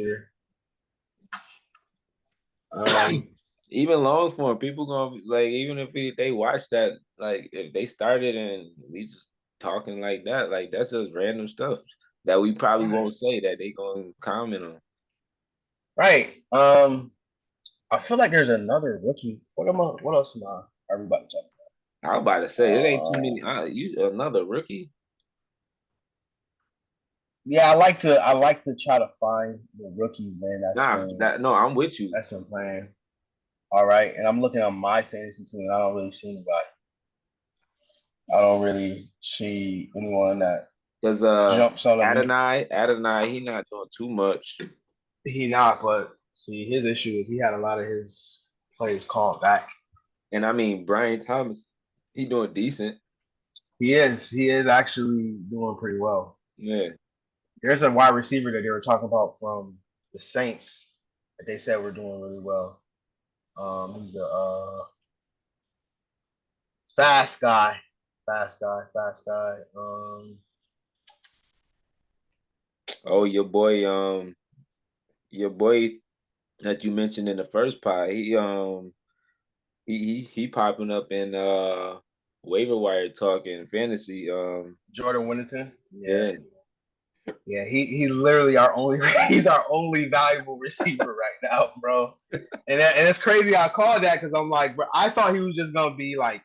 career. Um, Even long form, people gonna like even if they watch that, like if they started and we just talking like that, like that's just random stuff that we probably right. won't say that they gonna comment on. Right. I feel like there's another rookie. What else am I everybody talking I was about to say it ain't too about? many. You another rookie? Yeah, I like to try to find the rookies, man. Nah, that no, I'm with you. That's been playing. All right, and I'm looking at my fantasy team. I don't really see anybody. I don't really see anyone that Cause jumps out of me. Adonai, he not doing too much. He not, but see, his issue is he had a lot of his players called back. And I mean Brian Thomas, he doing decent. He is actually doing pretty well. Yeah. There's a wide receiver that they were talking about from the Saints that they said were doing really well. He's a fast guy, fast guy. Oh, your boy that you mentioned in the first pod, he popping up in waiver wire talking fantasy. Jordan Winnington. Yeah, Yeah, yeah. He literally our only he's our only valuable receiver right now, bro. And it's crazy I called that because I'm like, bro, I thought he was just gonna be like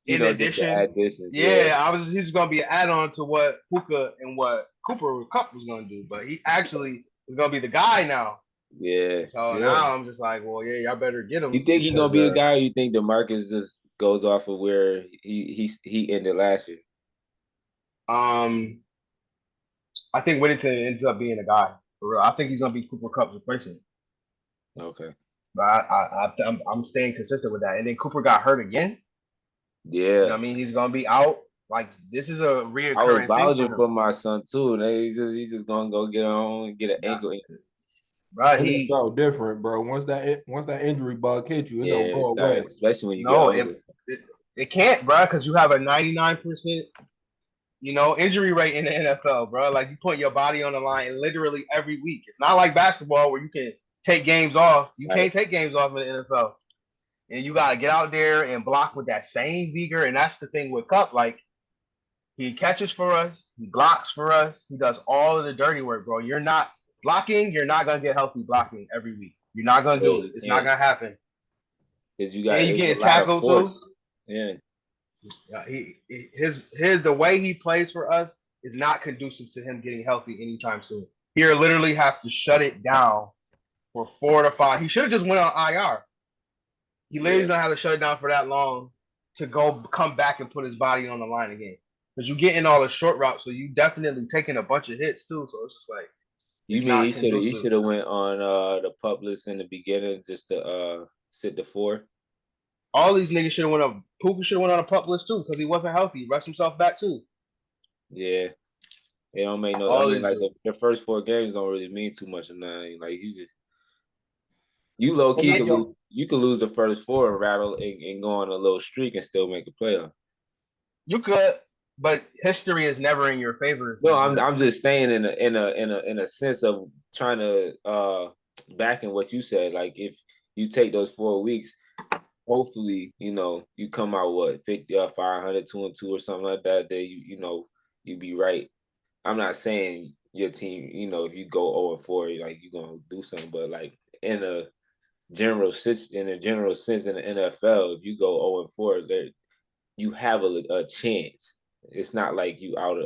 you in know, just to addition. add distance. Yeah, Yeah, he's gonna be an add on to what Puka and what Cooper Cup was gonna do, but he actually is gonna be the guy now. yeah, So yeah. now I'm just like, well, yeah, y'all better get You him think he gonna because be the guy? Or you think DeMarcus just goes off of where he ended last year? um I think Whittington ends up being a guy for real. I think he's gonna be Cooper Cup's replacement. Okay. But I'm staying consistent with that. And then Cooper got hurt again. You know Yeah, what I mean? He's gonna be out. Like this is a I was reoccurring thing for vouching him. for my son too. And he's just gonna go get on and get an Nah, ankle. bro, he NFL different, bro. Once that injury bug hits you, it Yeah, don't it's go not, away. especially when you get no, older. it can't, bro, because you have a 99%, injury rate in the NFL, bro. Like you put your body on the line literally every week. It's not like basketball where you can take games off. You Right. can't take games off in the NFL. And you gotta get out there and block with that same vigor. And that's the thing with Cup. Like he catches for us, he blocks for us, he does all of the dirty work, bro. You're not blocking, you're not gonna get healthy blocking every week. You're not gonna Yeah, do it. you It's not can't gonna happen. because you And got you it's a get lot of tackled too. force. Yeah, Yeah, his the way he plays for us is not conducive to him getting healthy anytime soon. He literally have to shut it down for 4 to 5. He should have just went on IR. He literally yeah. don't have to shut it down for that long to go come back and put his body on the line again. Because you getting all the short routes, so you definitely taking a bunch of hits too. So it's just like You it's mean not he conducive. should have went on the pub list in the beginning just to sit the four. All these niggas should have went up. Puka should have went on a pup list too because he wasn't healthy. He rushed himself back too. Yeah, it don't make no. I All mean, these like dudes. the first four games don't really mean too much of nothing. Like you low And key then could lose. yo, You could lose the first four and rattle and go on a little streak and still make a playoff. You could, but history is never in your favor if No, you do that. I'm just saying in a sense of trying to back in what you said. Like if you take those 4 weeks, hopefully, you come out what 50 or 500, 2-2 or something like that. That you be right. I'm not saying your team, if you go 0-4, like you're gonna do something, but like in a general sense in the NFL, if you go 0-4, there you have a chance. It's not like you out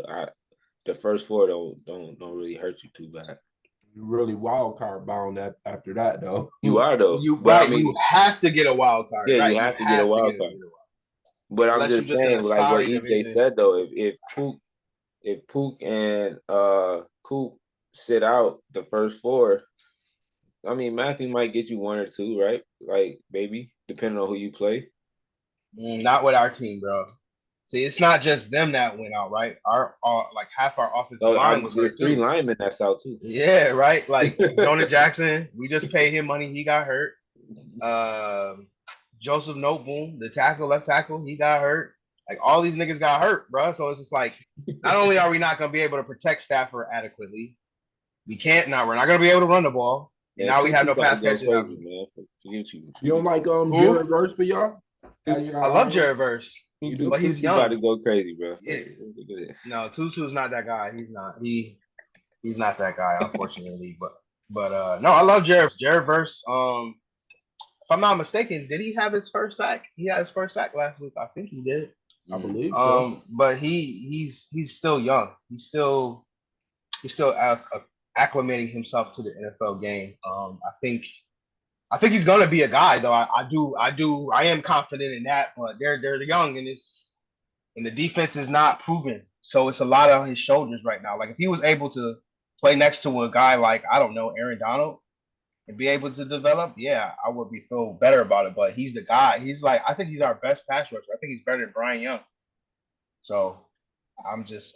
the first four don't really hurt you too bad. you really wild card bound after that though. You are though, You but I right, you mean, have to get a wild card. yeah, you Right, you have to get a have to wild get a card. wild card. But I'm Unless you're just just in saying, a like what sorry EJ division. said though, if Pook and Coop sit out the first four, I mean Matthew might get you one or two, right? Like maybe depending on who you play. Not with our team, bro. See, it's not just them that went out, right? Our like half our offensive So line was hurt there's three too. linemen that's out too. Yeah, right. Like Jonah Jackson, we just paid him money. He got hurt. Um, Joseph Noteboom, the tackle, left tackle, he got hurt. Like all these niggas got hurt, bro. So it's just like, not only are we not gonna be able to protect Stafford adequately, We can't now. We're not gonna be able to run the ball. And Yeah, now we have Tutu no about to pass go catching. crazy, man. Forget you. You don't like Who? Jared Verse for y'all? As your I love IR? Jared Verse, You do? but he's Tutu about to young. go crazy, bro. Yeah. No, Tutu's not that guy. He's not. He's not that guy, unfortunately. But no, I love Jared Verse. If I'm not mistaken, did he have his first sack? He had his first sack last week. I think he did. I believe so. But he's still young. He's still acclimating himself to the NFL game. I think he's gonna be a guy though. I am confident in that. But they're young and the defense is not proven. So it's a lot on his shoulders right now. Like if he was able to play next to a guy like I don't know Aaron Donald and be able to develop, yeah, I would feel better about it. But he's the guy. He's like I think he's our best pass rusher. I think he's better than Brian Young. So I'm just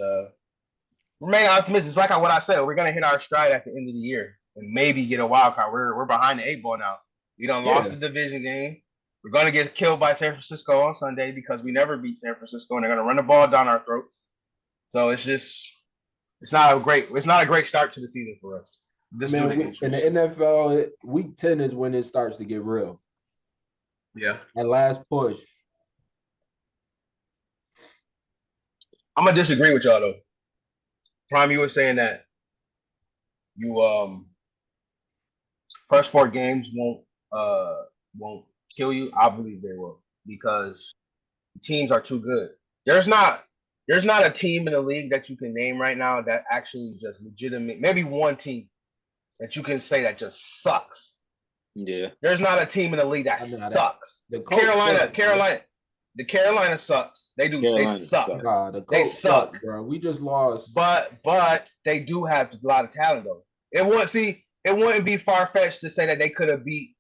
remain optimistic. It's like what I said. We're gonna hit our stride at the end of the year and maybe get a wild card. We're behind the 8 ball now. We done lost the division game. We're gonna get killed by San Francisco on Sunday because we never beat San Francisco and they're gonna run the ball down our throats. So it's not a great start to the season for us. Man, in the NFL, week 10 is when it starts to get real. Yeah. That last push. I'm gonna disagree with y'all though. Prime, you were saying that you first 4 games won't kill you. I believe they will because the teams are too good. There's not a team in the league that you can name right now that actually just legitimate. Maybe one team that you can say that just sucks. Yeah. There's not a team in the league that sucks. The Carolina sucks. They suck. They suck, bro. We just lost. But they do have a lot of talent though. It wouldn't be far fetched to say that they could have beat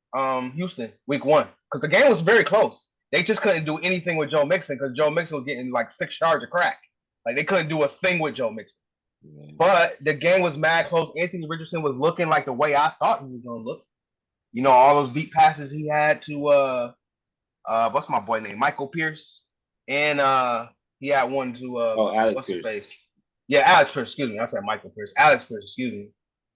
Houston week 1 because the game was very close. They just couldn't do anything with Joe Mixon because Joe Mixon was getting like 6 yards of crack. Like they couldn't do a thing with Joe Mixon. But the game was mad close. Anthony Richardson was looking like the way I thought he was gonna look. You know, all those deep passes he had to what's my boy name? Michael Pierce. And he had one to Alex what's Pierce. his face? Yeah, Alex Pierce, excuse me. I said Michael Pierce. Alex Pierce, excuse me.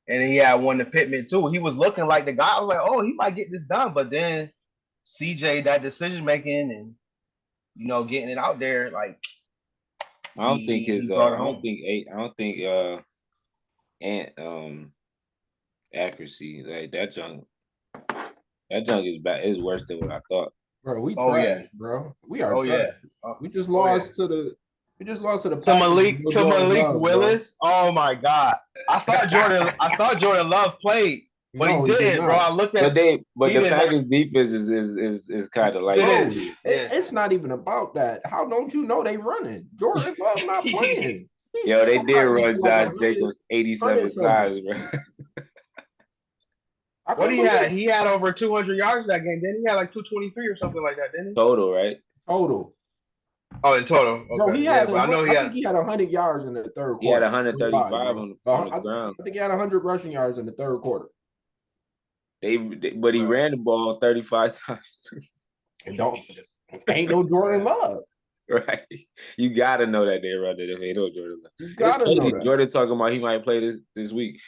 And then he had one to Pittman too. He was looking like the guy. I was like, oh, he might get this done. But then CJ, that decision making and getting it out there, like I don't think accuracy like that junk is bad. Is worse than what I thought. Bro, we trash, bro. We are trash. Yeah. We just lost to the Malik Willis. Bro. Oh my God! I thought Jordan Love played, but he didn't, bro. I looked at the Packers defense is kind of like it's not even about that. How don't you know they running? Jordan Love not playing. Yo, they did run Josh Jacobs 87 times, bro. What he had? He had over 200 yards that game. Then he had like 223 or something like that, didn't he? Total, right? Total. Oh, in total. Okay. No, he had. I think he had 100 yards in the third quarter. He had 135 on the ground. I think he had 100 rushing yards in the third quarter. But he ran the ball 35 times. Ain't no Jordan Love. Right. You gotta know that they run it if ain't no Jordan Love. You gotta know that. Jordan talking about he might play this week.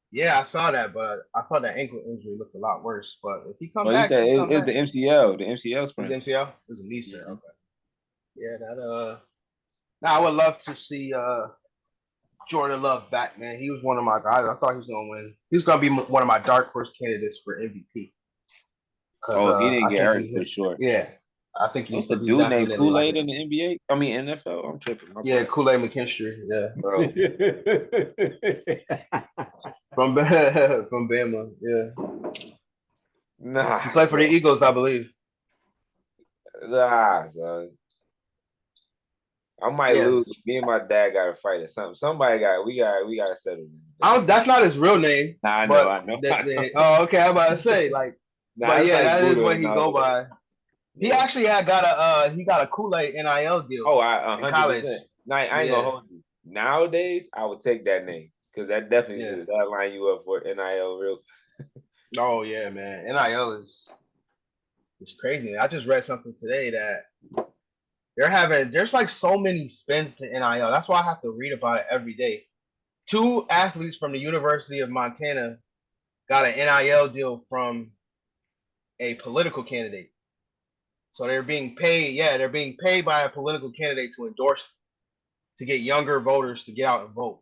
Yeah, I saw that, but I thought that ankle injury looked a lot worse. But if he comes back, it's the MCL. The MCL sprain. It's MCL? It's a knee sprain. Okay. Yeah, that Now I would love to see Jordan Love back, man. He was one of my guys. I thought he was gonna win. He was gonna be one of my dark horse candidates for MVP. He didn't get hurt for sure. Yeah. I think he's a dude named Kool-Aid in the NBA. I mean NFL. I'm tripping. Yeah, Kool-Aid McKinstry. Yeah, bro. from Bama. Yeah. Nah. He played for the Eagles, I believe. Nah, son. I might lose. Me and my dad got to fight or something. We got to settle. That's not his real name. Nah, I know. Oh, okay. I'm about to say but yeah, that is what he go by. He actually got a Kool-Aid NIL deal. Oh, 100%. Nah, I ain't gonna hold you. Nowadays, I would take that name because that definitely that line you up for NIL real. Oh yeah, man. NIL is crazy. I just read something today that there's like so many spins to NIL. That's why I have to read about it every day. 2 athletes from the University of Montana got an NIL deal from a political candidate. So they're being paid. Yeah, they're being paid by a political candidate to endorse to get younger voters to get out and vote.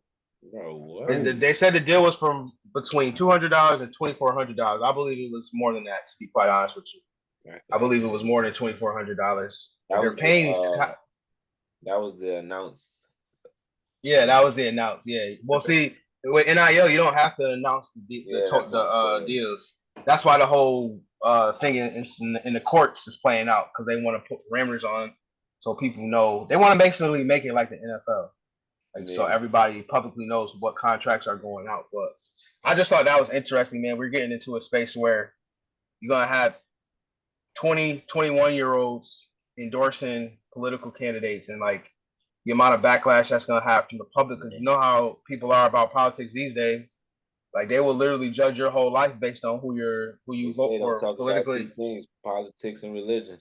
Bro, what? And they said the deal was from between $200 and $2,400. I believe it was more than that, to be quite honest with you. I believe it was more than $2,400. They're paying these. That was the announced. Yeah, that was the announced. Yeah. Well, see, with NIL, you don't have to announce the deals. That's why the whole thing in the courts is playing out, because they want to put parameters on so people know. They want to basically make it like the NFL. So everybody publicly knows what contracts are going out. But I just thought that was interesting, man. We're getting into a space where you're going to have 20, 21-year-olds endorsing political candidates, and like the amount of backlash that's going to have from the public, because you know how people are about politics these days. Like, they will literally judge your whole life based on who you vote for politically. Things, politics and religion.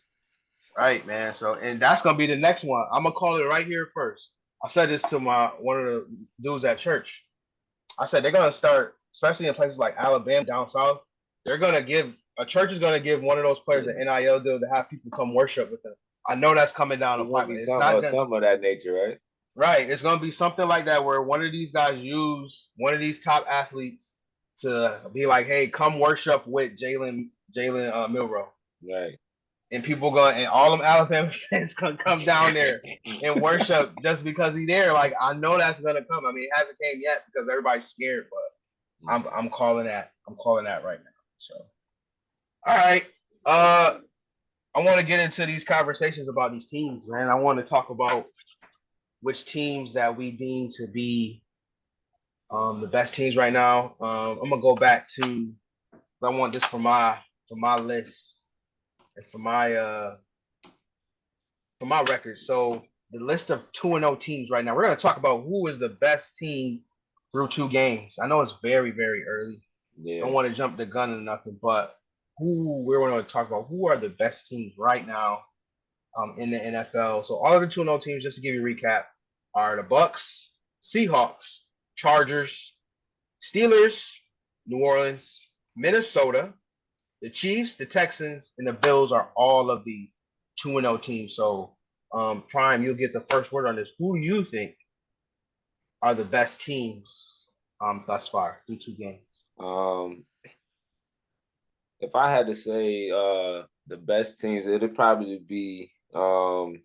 Right, man. So, and that's going to be the next one. I'm going to call it right here first. I said this to one of the dudes at church. I said they're gonna start, especially in places like Alabama, down south. They're gonna give a church is gonna give one of those players an NIL deal to have people come worship with them. I know that's coming down the pipe. It's not some of that nature, right? Right. It's gonna be something like that, where one of these guys use one of these top athletes to be like, "Hey, come worship with Jalen Milroe." Right. And people and all them Alabama fans gonna come down there and worship just because he's there. Like, I know that's gonna come. I mean, it hasn't came yet because everybody's scared, but I'm calling that. I'm calling that right now. So, all right. I want to get into these conversations about these teams, man. I want to talk about which teams that we deem to be the best teams right now. I'm gonna go back to. I want this for my list. And for my record, so the list of 2-0 teams right now, we're going to talk about who is the best team through 2 games. I know it's very, very early. Yeah. Don't want to jump the gun or nothing, but we're going to talk about who are the best teams right now in the NFL. So all of the 2-0 teams, just to give you a recap, are the Bucks, Seahawks, Chargers, Steelers, New Orleans, Minnesota, the Chiefs, the Texans, and the Bills are all of the 2-0 teams. So, Prime, you'll get the first word on this. Who do you think are the best teams thus far through 2 games? If I had to say the best teams, it'd probably be I'm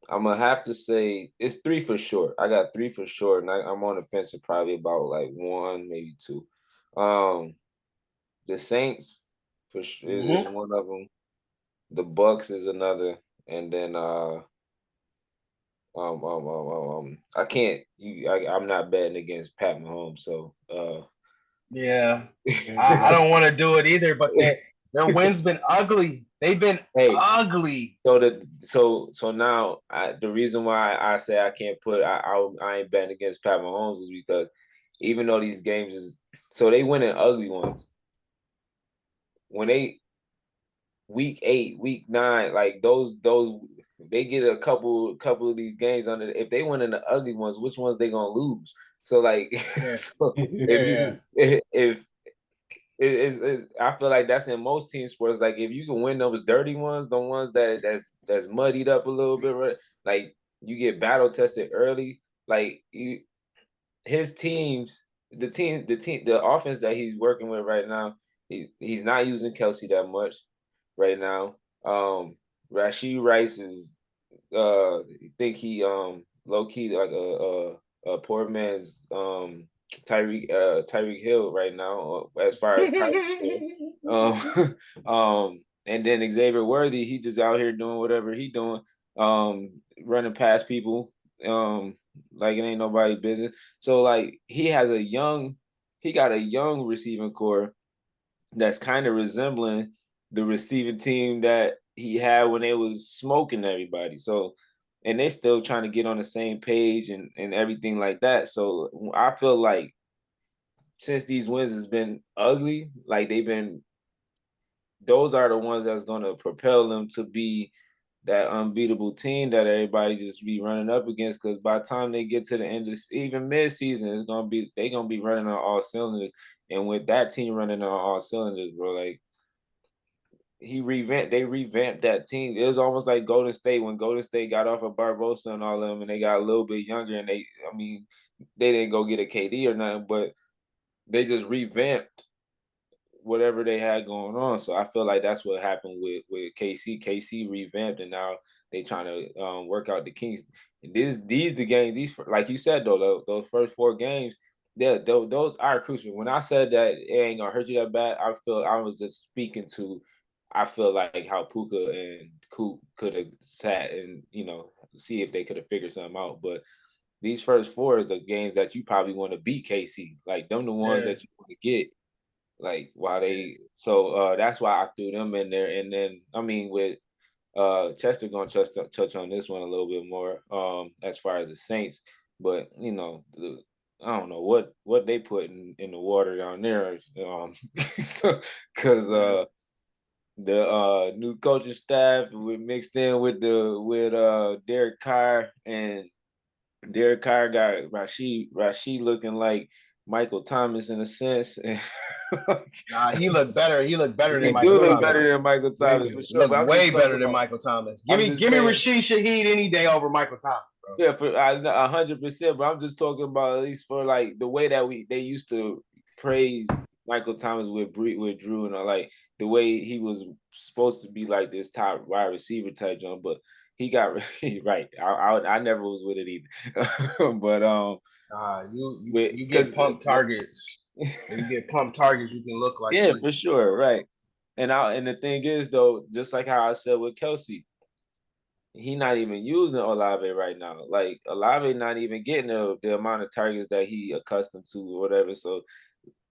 gonna have to say it's 3 for sure. I got 3 for sure, and I'm on the fence of probably about like 1, maybe 2. The Saints for sure is one of them. The Bucks is another, and then I can't. I'm not betting against Pat Mahomes, so yeah, I don't want to do it either. But their wins been ugly. They've been ugly. So now the reason why I say I can't put I ain't betting against Pat Mahomes is because even though these games is so they winning ugly ones. When they week 8, week 9, like those they get a couple of these games under. If they win in the ugly ones, which ones they gonna lose? So like, if I feel like that's in most team sports. Like if you can win those dirty ones, the ones that's muddied up a little bit, right? Like you get battle tested early. Like his teams, the offense that he's working with right now. He's not using Kelsey that much right now. Rashee Rice is think he low key like a poor man's Tyreek Hill right now as far as and then Xavier Worthy, he just out here doing whatever he doing, running past people like it ain't nobody business. So like he got a young receiving core that's kind of resembling the receiving team that he had when they was smoking everybody. So, and they still trying to get on the same page and everything like that. So I feel like since these wins has been ugly, like those are the ones that's going to propel them to be that unbeatable team that everybody just be running up against. Because by the time they get to the end of even mid-season, they're gonna be running on all cylinders. And with that team running on all cylinders, bro, like they revamped that team. It was almost like Golden State when Golden State got off of Barbosa and all of them, and they got a little bit younger. And they didn't go get a KD or nothing, but they just revamped whatever they had going on. So I feel like that's what happened with KC. KC revamped, and now they trying to work out the kinks. And the games, like you said though, those first 4 games, those are crucial. When I said that it ain't gonna hurt you that bad, I was just speaking to. I feel like how Puka and Coop could have sat and see if they could have figured something out, but. These first 4 is the games that you probably want to beat KC. Like them the ones that you want to get. Like that's why I threw them in there. And then with Chester gonna touch on this one a little bit more as far as the Saints. But I don't know what they put in the water down there. Because the new coaching staff mixed in with Derek Carr, and Derek Carr got Rashid looking like Michael Thomas in a sense. Nah, he looked better. He looked better than Michael Thomas. Better than Michael Thomas for sure. Looked way better than Michael Thomas. Give me Rashid Shaheed any day over Michael Thomas, bro. Yeah, for 100%. But I'm just talking about at least for like the way that they used to praise Michael Thomas with Drew, and like the way he was supposed to be like this top wide receiver type jump, but he got right. I never was with it either. But you get pumped targets. When you get pumped targets, you can look like for sure, right. And the thing is though, just like how I said with Kelsey, he not even using Olave right now. Like Olave not even getting the amount of targets that he accustomed to or whatever. So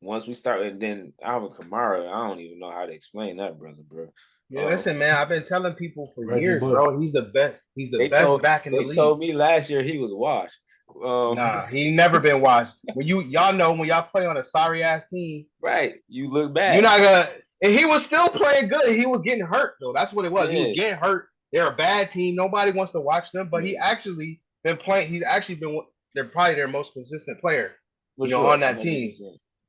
once we start, and then Alvin Kamara, I don't even know how to explain that, brother, bro. Yeah, listen, man. I've been telling people for years, bro. He's the best. He's the best back in the league. They told me last year he was washed. Nah, he never been washed. When y'all know when y'all play on a sorry ass team, right? You look bad. You're not gonna. And he was still playing good. He was getting hurt though. That's what it was. Yeah. He was getting hurt. They're a bad team. Nobody wants to watch them. But he actually been playing. He's actually been. They're probably their most consistent player. On that team.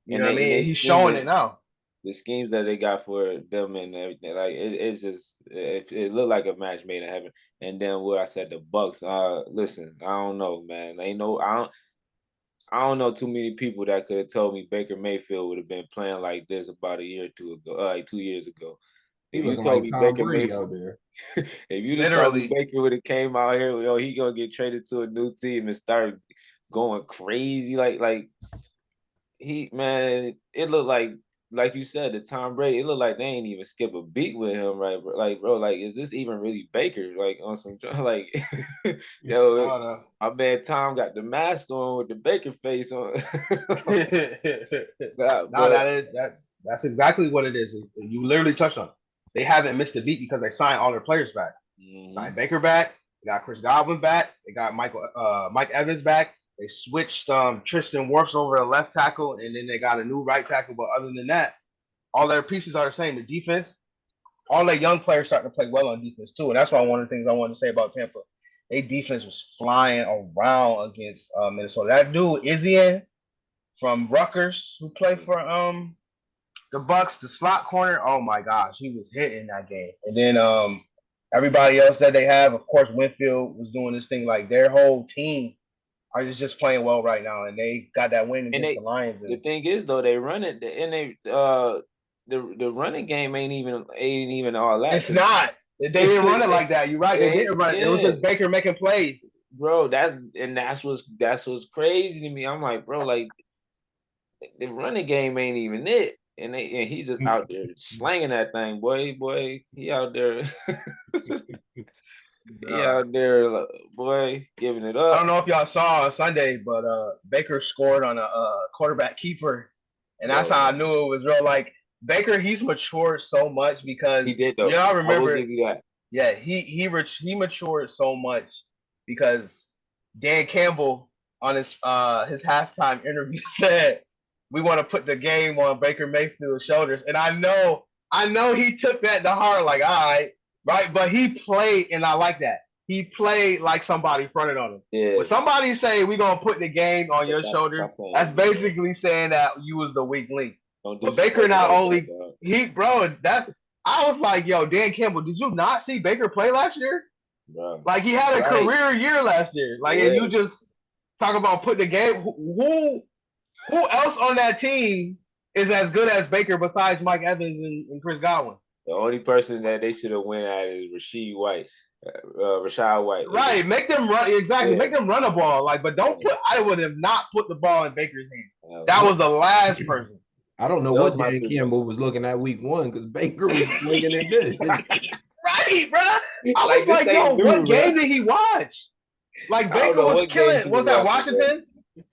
You know what I mean? He's showing it now. The schemes that they got for them and everything, like it's just it looked like a match made in heaven. And then what I said, the Bucks. Listen, I don't know, man. I don't know too many people that could have told me Baker Mayfield would have been playing like this about a year or two ago, like 2 years ago. If you told me Baker Mayfield there, if you told me Baker would have came out here, he gonna get traded to a new team and start going crazy, like he, man, it looked like you said, the Tom Brady, it looked like they ain't even skip a beat with him, right? Like, bro, like, is this even really Baker? Like, on some, like, my man Tom got the mask on with the Baker face on. That's exactly what it is. You literally touched on it. They haven't missed a beat because they signed all their players back. Signed Baker back. They got Chris Godwin back. They got Mike Evans back. They switched Tristan Wirfs over to left tackle, and then they got a new right tackle. But other than that, all their pieces are the same. The defense, all their young players starting to play well on defense too. And that's why one of the things I wanted to say about Tampa. Their defense was flying around against Minnesota. That dude, Izien from Rutgers, who played for the Bucks, the slot corner, oh my gosh, he was hitting that game. And then everybody else that they have, of course, Winfield was doing this thing. Like their whole team are just playing well right now, and they got that win against the Lions. The thing is, though, they run it, and the running game ain't even all that. It's not. They didn't run it like that. You're right. They didn't run it. It was just Baker making plays, bro. That's what's crazy to me. I'm like, bro, like the running game ain't even it, and he's just out there slanging that thing, boy. He out there. Out there, boy, giving it up. I don't know if y'all saw on Sunday, but Baker scored on a quarterback keeper, and that's how I knew it was real. Like Baker, he's matured so much because he did. Though. Y'all remember? Yeah, he matured so much because Dan Campbell on his halftime interview said, "We want to put the game on Baker Mayfield's shoulders," and I know he took that to heart. Like, all right. right? But he played, and I like that. He played like somebody fronted on him. Yeah. When somebody say we gonna put the game on your Stop shoulder, playing, that's man. basically saying that you was the weak link. Don't But disrespect Baker not like only that, dog. I was like, yo, Dan Campbell, did you not see Baker play last year? Bro. Like he had a Right. career year last year. Like, and Yeah. you just talk about putting the game. Who else on that team is as good as Baker besides Mike Evans and Chris Godwin? The only person that they should have went at is Rashad White. Right, make them run exactly. Yeah. Make them run a ball. Like, but don't put. I would have not put the ball in Baker's hand. Yeah. That was the last person. I don't know That what was my Dan three. Campbell was looking at week one because Baker was swinging and this. Right, bro. I Like, was like, this yo, ain't new, what game bro. did he watch? Like I don't Baker know was what killing. games he Was was that watching, Washington?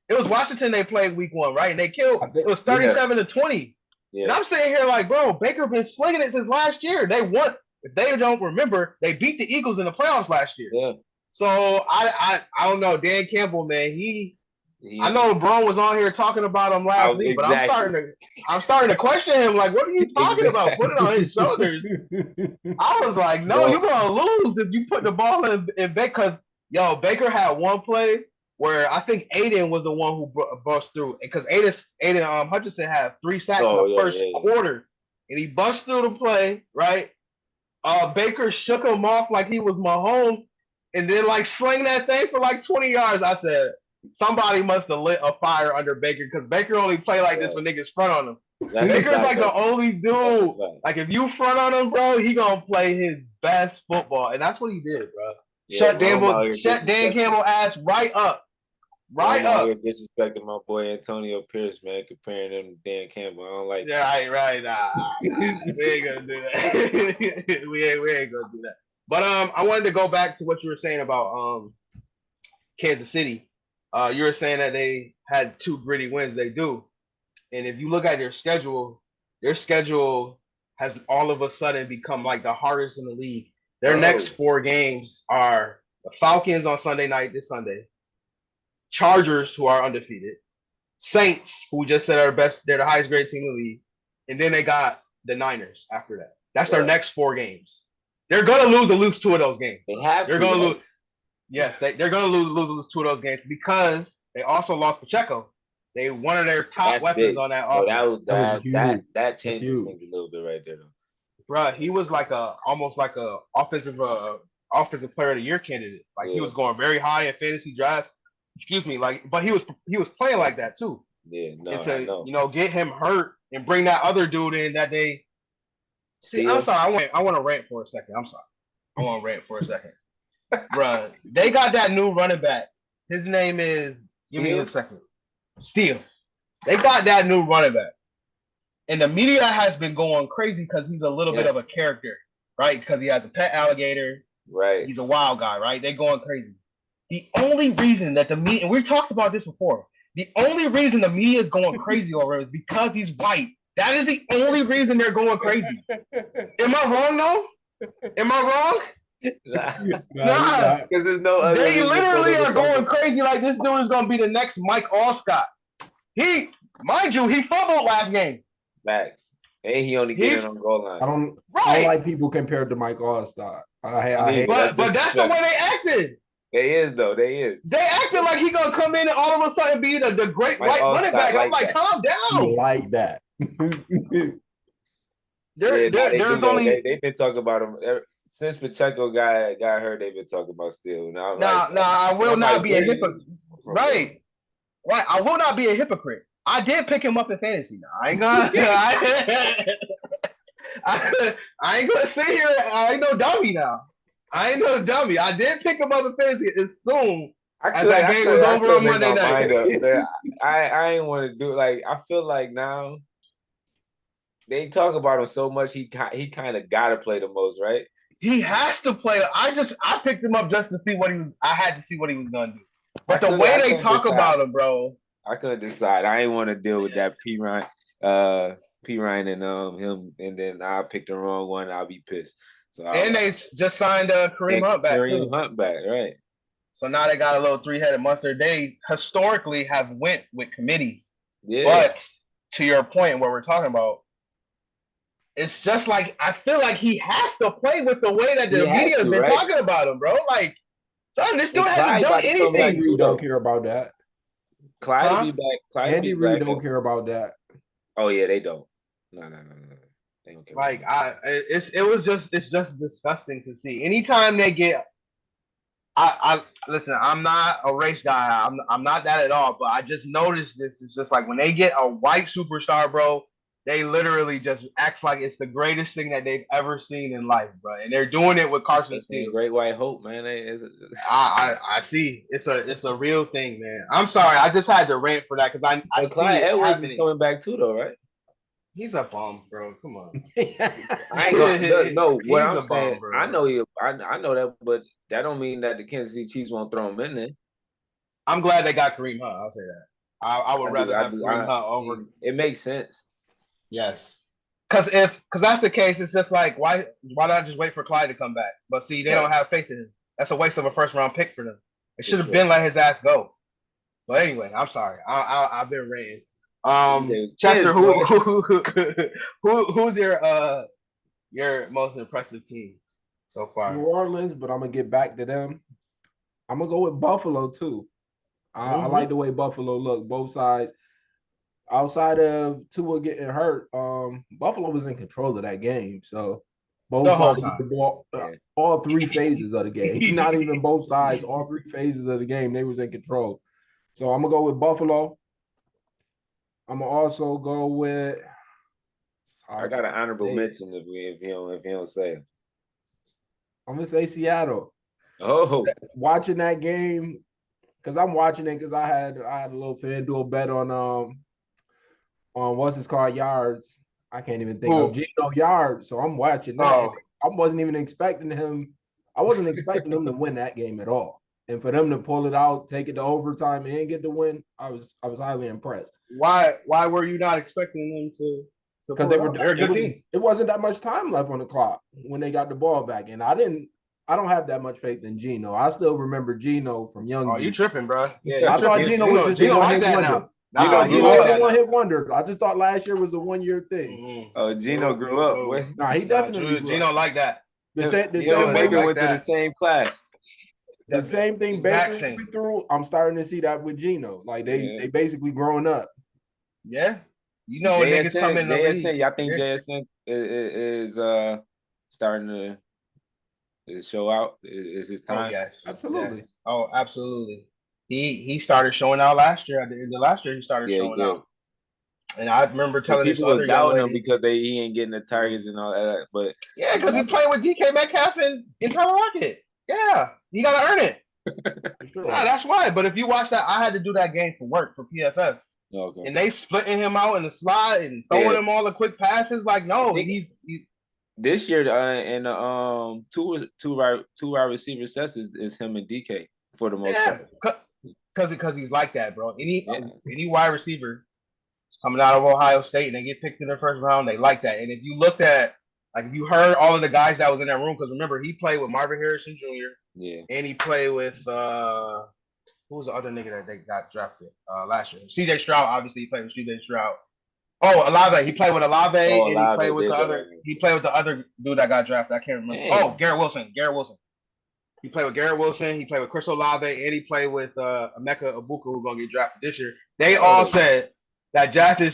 It was Washington. They played week one, right? And they killed. I think- It was 37-20. Yeah. And I'm sitting here like, bro, Baker been slinging it since last year. They won. If they don't remember, they beat the Eagles in the playoffs last year. Yeah. So I don't know. Dan Campbell, man, I know LeBron was on here talking about him last week, but I'm starting to question him. Like, what are you talking about? Put it on his shoulders. I was like, no, you're gonna lose if you put the ball in Baker. Because Baker had one play where I think Aiden was the one who bust through, because Aiden Hutchinson had 3 sacks in the first quarter, and he bust through the play, right? Baker shook him off like he was Mahomes, and then like sling that thing for like 20 yards. I said, somebody must have lit a fire under Baker, because Baker only play like this when niggas front on him. Baker's like the only dude. Like, if you front on him, bro, he gonna play his best football, and that's what he did, bro. Yeah, shut Dan Campbell ass right up. Right up. You're disrespecting my boy Antonio Pierce, man, comparing him to Dan Campbell. I don't like that. Right. Nah. We ain't gonna do that. we ain't gonna do that. But I wanted to go back to what you were saying about Kansas City. You were saying that they had 2 gritty wins. They do. And if you look at their schedule has all of a sudden become like the hardest in the league. Their next 4 games are the Falcons on Sunday night this Sunday, Chargers, who are undefeated, Saints, who we just said are they're the highest grade team in the league, and then they got the Niners after that. That's their next 4 games. They're gonna lose at least 2 of those games. They're gonna lose. Yes, they're gonna lose 2 of those games because they also lost Pacheco. They one of their top weapons on that offense. That changed things a little bit right there, though. Bruh, he was like almost like a offensive player of the year candidate. Like, he was going very high in fantasy drafts. Excuse me, but he was playing like that too. Yeah, no, and to get him hurt and bring that other dude in that they. See, I'm sorry. I want to rant for a second. I'm sorry. I want to rant for a second. Bruh, they got that new running back. His name is. Give me a second. Steele. They got that new running back. And the media has been going crazy because he's a little bit of a character, right? Because he has a pet alligator. Right. He's a wild guy, right? They're going crazy. The only reason that the media, and we talked about this before, the only reason the media is going crazy over him is because he's white. That is the only reason they're going crazy. Am I wrong, though? Am I wrong? Nah. Because there's no other. They literally are going crazy like this dude is going to be the next Mike Allstott. Mind you, he fumbled last game. Facts. And he only get it on goal line. I don't like people compared to Mike Allstott. But that's the way they acted. They is, though. They is. They acted like he gonna come in and all of a sudden be the great white running back. I'm like, calm down. You like that. They've been talking about him since Pacheco got hurt. They've been talking about Steele. I will not be a hypocrite. Right. I will not be a hypocrite. I did pick him up in fantasy. Now I ain't gonna. I ain't gonna sit here. I ain't no dummy now. I ain't no dummy. I did pick him up in fantasy as soon as that game was over on Monday night. I ain't want to do it. Like, I feel like now they talk about him so much. He kind of got to play the most, right? He has to play. I picked him up just to see what he was. I had to see what he was gonna do. But the way they talk about him, bro, I couldn't decide. I ain't want to deal with that P Ryan and him, and then I picked the wrong one. I'll be pissed. So they just signed Kareem Hunt back. Kareem Hunt back, right? So now they got a little 3-headed monster. They historically have went with committees. Yeah. But to your point, what we're talking about, it's just like I feel like he has to play with the way that He the has media has to, been right? talking about him, bro. Like, son, this dude And hasn't Clyde done about to come Andy back anything. too, Reid don't though. care about that. Clyde Huh? be back. Clyde Andy be Reid back. don't care about that. Oh yeah, they don't. No. They don't care about Like, that. it's just disgusting to see. Anytime they get, I listen. I'm not a race guy. I'm not that at all. But I just noticed this. It's just like when they get a white superstar, bro. They literally just acts like it's the greatest thing that they've ever seen in life, bro. And they're doing it with Carson They Steele. Great White Hope, man. I see. It's a real thing, man. I'm sorry. I just had to rant for that because I But see Clyde it Edwards is happening. coming back too, though, right? He's a bum, bro. Come on. I ain't gonna no. What He's I'm a saying, bum, bro. I know you. I know that, but that don't mean that the Kansas City Chiefs won't throw him in there. I'm glad they got Kareem Hunt. I'll say that. I would rather have Kareem Hunt over. It makes sense. Yes. Because that's the case, it's just like why not just wait for Clyde to come back? But see, they don't have faith in him. That's a waste of a first round pick for them. It should have been let his ass go. But anyway, I'm sorry. I've been ranting. Chester, who's your most impressive teams so far? New Orleans, but I'm gonna get back to them. I'm gonna go with Buffalo too. I like the way Buffalo look, both sides. Outside of Tua getting hurt, Buffalo was in control of that game. So both The whole sides of the time. ball, all three phases of the game, not even both sides, all three phases of the game, they was in control. So I'm gonna go with Buffalo. I'm gonna also go with. I got an honorable mention if you don't say it. I'm gonna say Seattle. Oh, watching that game because I'm watching it because I had a little FanDuel bet on what's his called yards. I can't even think of Geno Yards. So I'm watching that. Oh. I wasn't even expecting him. I wasn't expecting them to win that game at all. And for them to pull it out, take it to overtime, and get the win, I was highly impressed. Why were you not expecting them to? Because they're a good team. It wasn't that much time left on the clock when they got the ball back, and I don't have that much faith in Geno. I still remember Geno from young. Oh, you tripping, bro? Yeah, I thought Geno was just Geno a like that wonder. now. Geno was a one-hit wonder. I just thought last year was a one-year thing. Mm-hmm. Oh, Geno grew up. Nah, he definitely grew Geno like that. The same Baker went to the same class. The same thing Baker went through. I'm starting to see that with Geno. Like they basically growing up. Yeah. You know, niggas come in the league. I think JSN is starting to show out. Is his time? Oh, yes, absolutely. Yes. Oh, absolutely. He started showing out last year. At the end of last year, he started showing out. And I remember telling this other young lady him because he ain't getting the targets and all that. But yeah, because he played with DK Metcalf in Tyler Lockett. Yeah, you gotta earn it. Sure. Yeah, that's why. But if you watch that, I had to do that game for work for PFF. Okay. And they splitting him out in the slot and throwing him all the quick passes. Like, no, he's this year and two wide receiver sets is him and DK for the most part. Because he's like that, bro. Any wide receiver coming out of Ohio State and they get picked in the first round, they like that. And if you looked at, like, if you heard all of the guys that was in that room, because remember, he played with Marvin Harrison Jr. Yeah. And he played with who was the other nigga that they got drafted last year? CJ Stroud, obviously he played with CJ Stroud. Oh, Olave. He played with Olave, and he played with the other. He played with the other dude that got drafted. I can't remember. Damn. Oh, Garrett Wilson. He played with Garrett Wilson. He played with Chris Olave, and he played with Emeka Ibuka, who's gonna get drafted this year. They all said that Jackson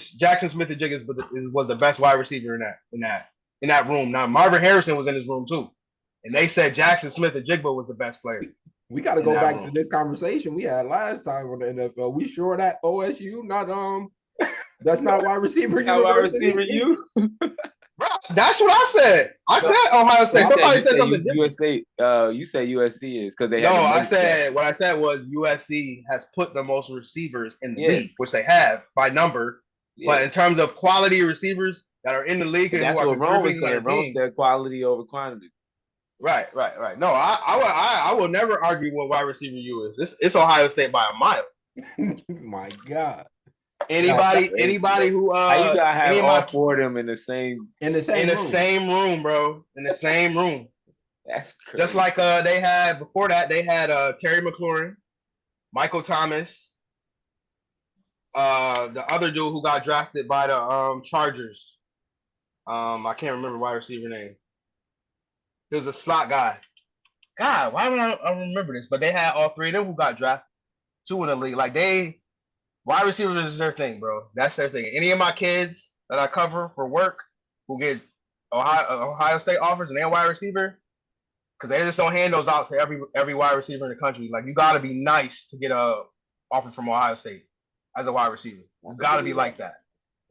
Smith-Njigba was the best wide receiver in that room. Now Marvin Harrison was in his room too, and they said Jackson Smith-Njigba was the best player. We got to go back to this conversation we had last time on the NFL. We sure that OSU not that's not wide receiver. Not wide receiver you. Bro, that's what I said. I said Ohio State. Somebody said something different. You said USC is because they. No, I said what I said was USC has put the most receivers in the league, which they have by number. Yeah. But in terms of quality receivers that are in the league and that's who are what Rome was saying. Rome said quality over quantity. Right. No, I will never argue what wide receiver you is. It's Ohio State by a mile. My God. Anybody who you gotta have all four of them in the same room, bro. In the same room. That's crazy. Just like they had before that, they had Terry McLaurin, Michael Thomas, the other dude who got drafted by the Chargers. I can't remember wide receiver name. He was a slot guy. God, why don't I remember this? But they had all three of them who got drafted. Two in the league. Like wide receivers is their thing, bro. That's their thing. Any of my kids that I cover for work who get Ohio State offers and they're wide receiver, because they just don't hand those out to every wide receiver in the country. Like you gotta be nice to get a offer from Ohio State as a wide receiver. You gotta be like that.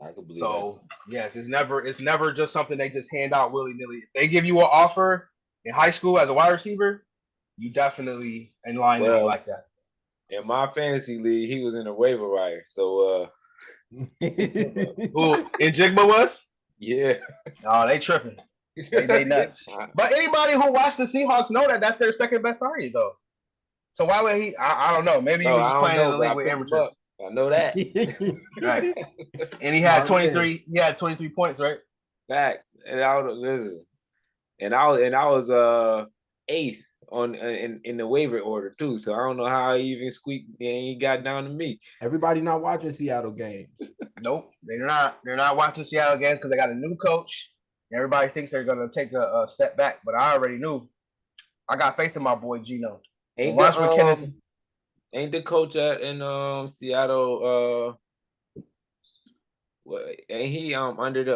I can believe So yes, it's never just something they just hand out willy nilly. If they give you an offer in high school as a wide receiver, you definitely in line to be like that. In my fantasy league, he was in the waiver wire. So who in Jigba was? Yeah. Oh, they tripping. They nuts. But anybody who watched the Seahawks know that that's their second best target though. So why would he? I don't know. Maybe he was just playing in the league with amateurs. I know that. Right. And he had 23. He had 23 points, right? Facts. And I was eighth on in the waiver order too. So I don't know how he even squeaked and he got down to me. Everybody not watching Seattle games. Nope, they're not. They're not watching Seattle games because they got a new coach. Everybody thinks they're gonna take a step back, but I already knew. I got faith in my boy Geno. Ain't the coach in Seattle? Ain't he under the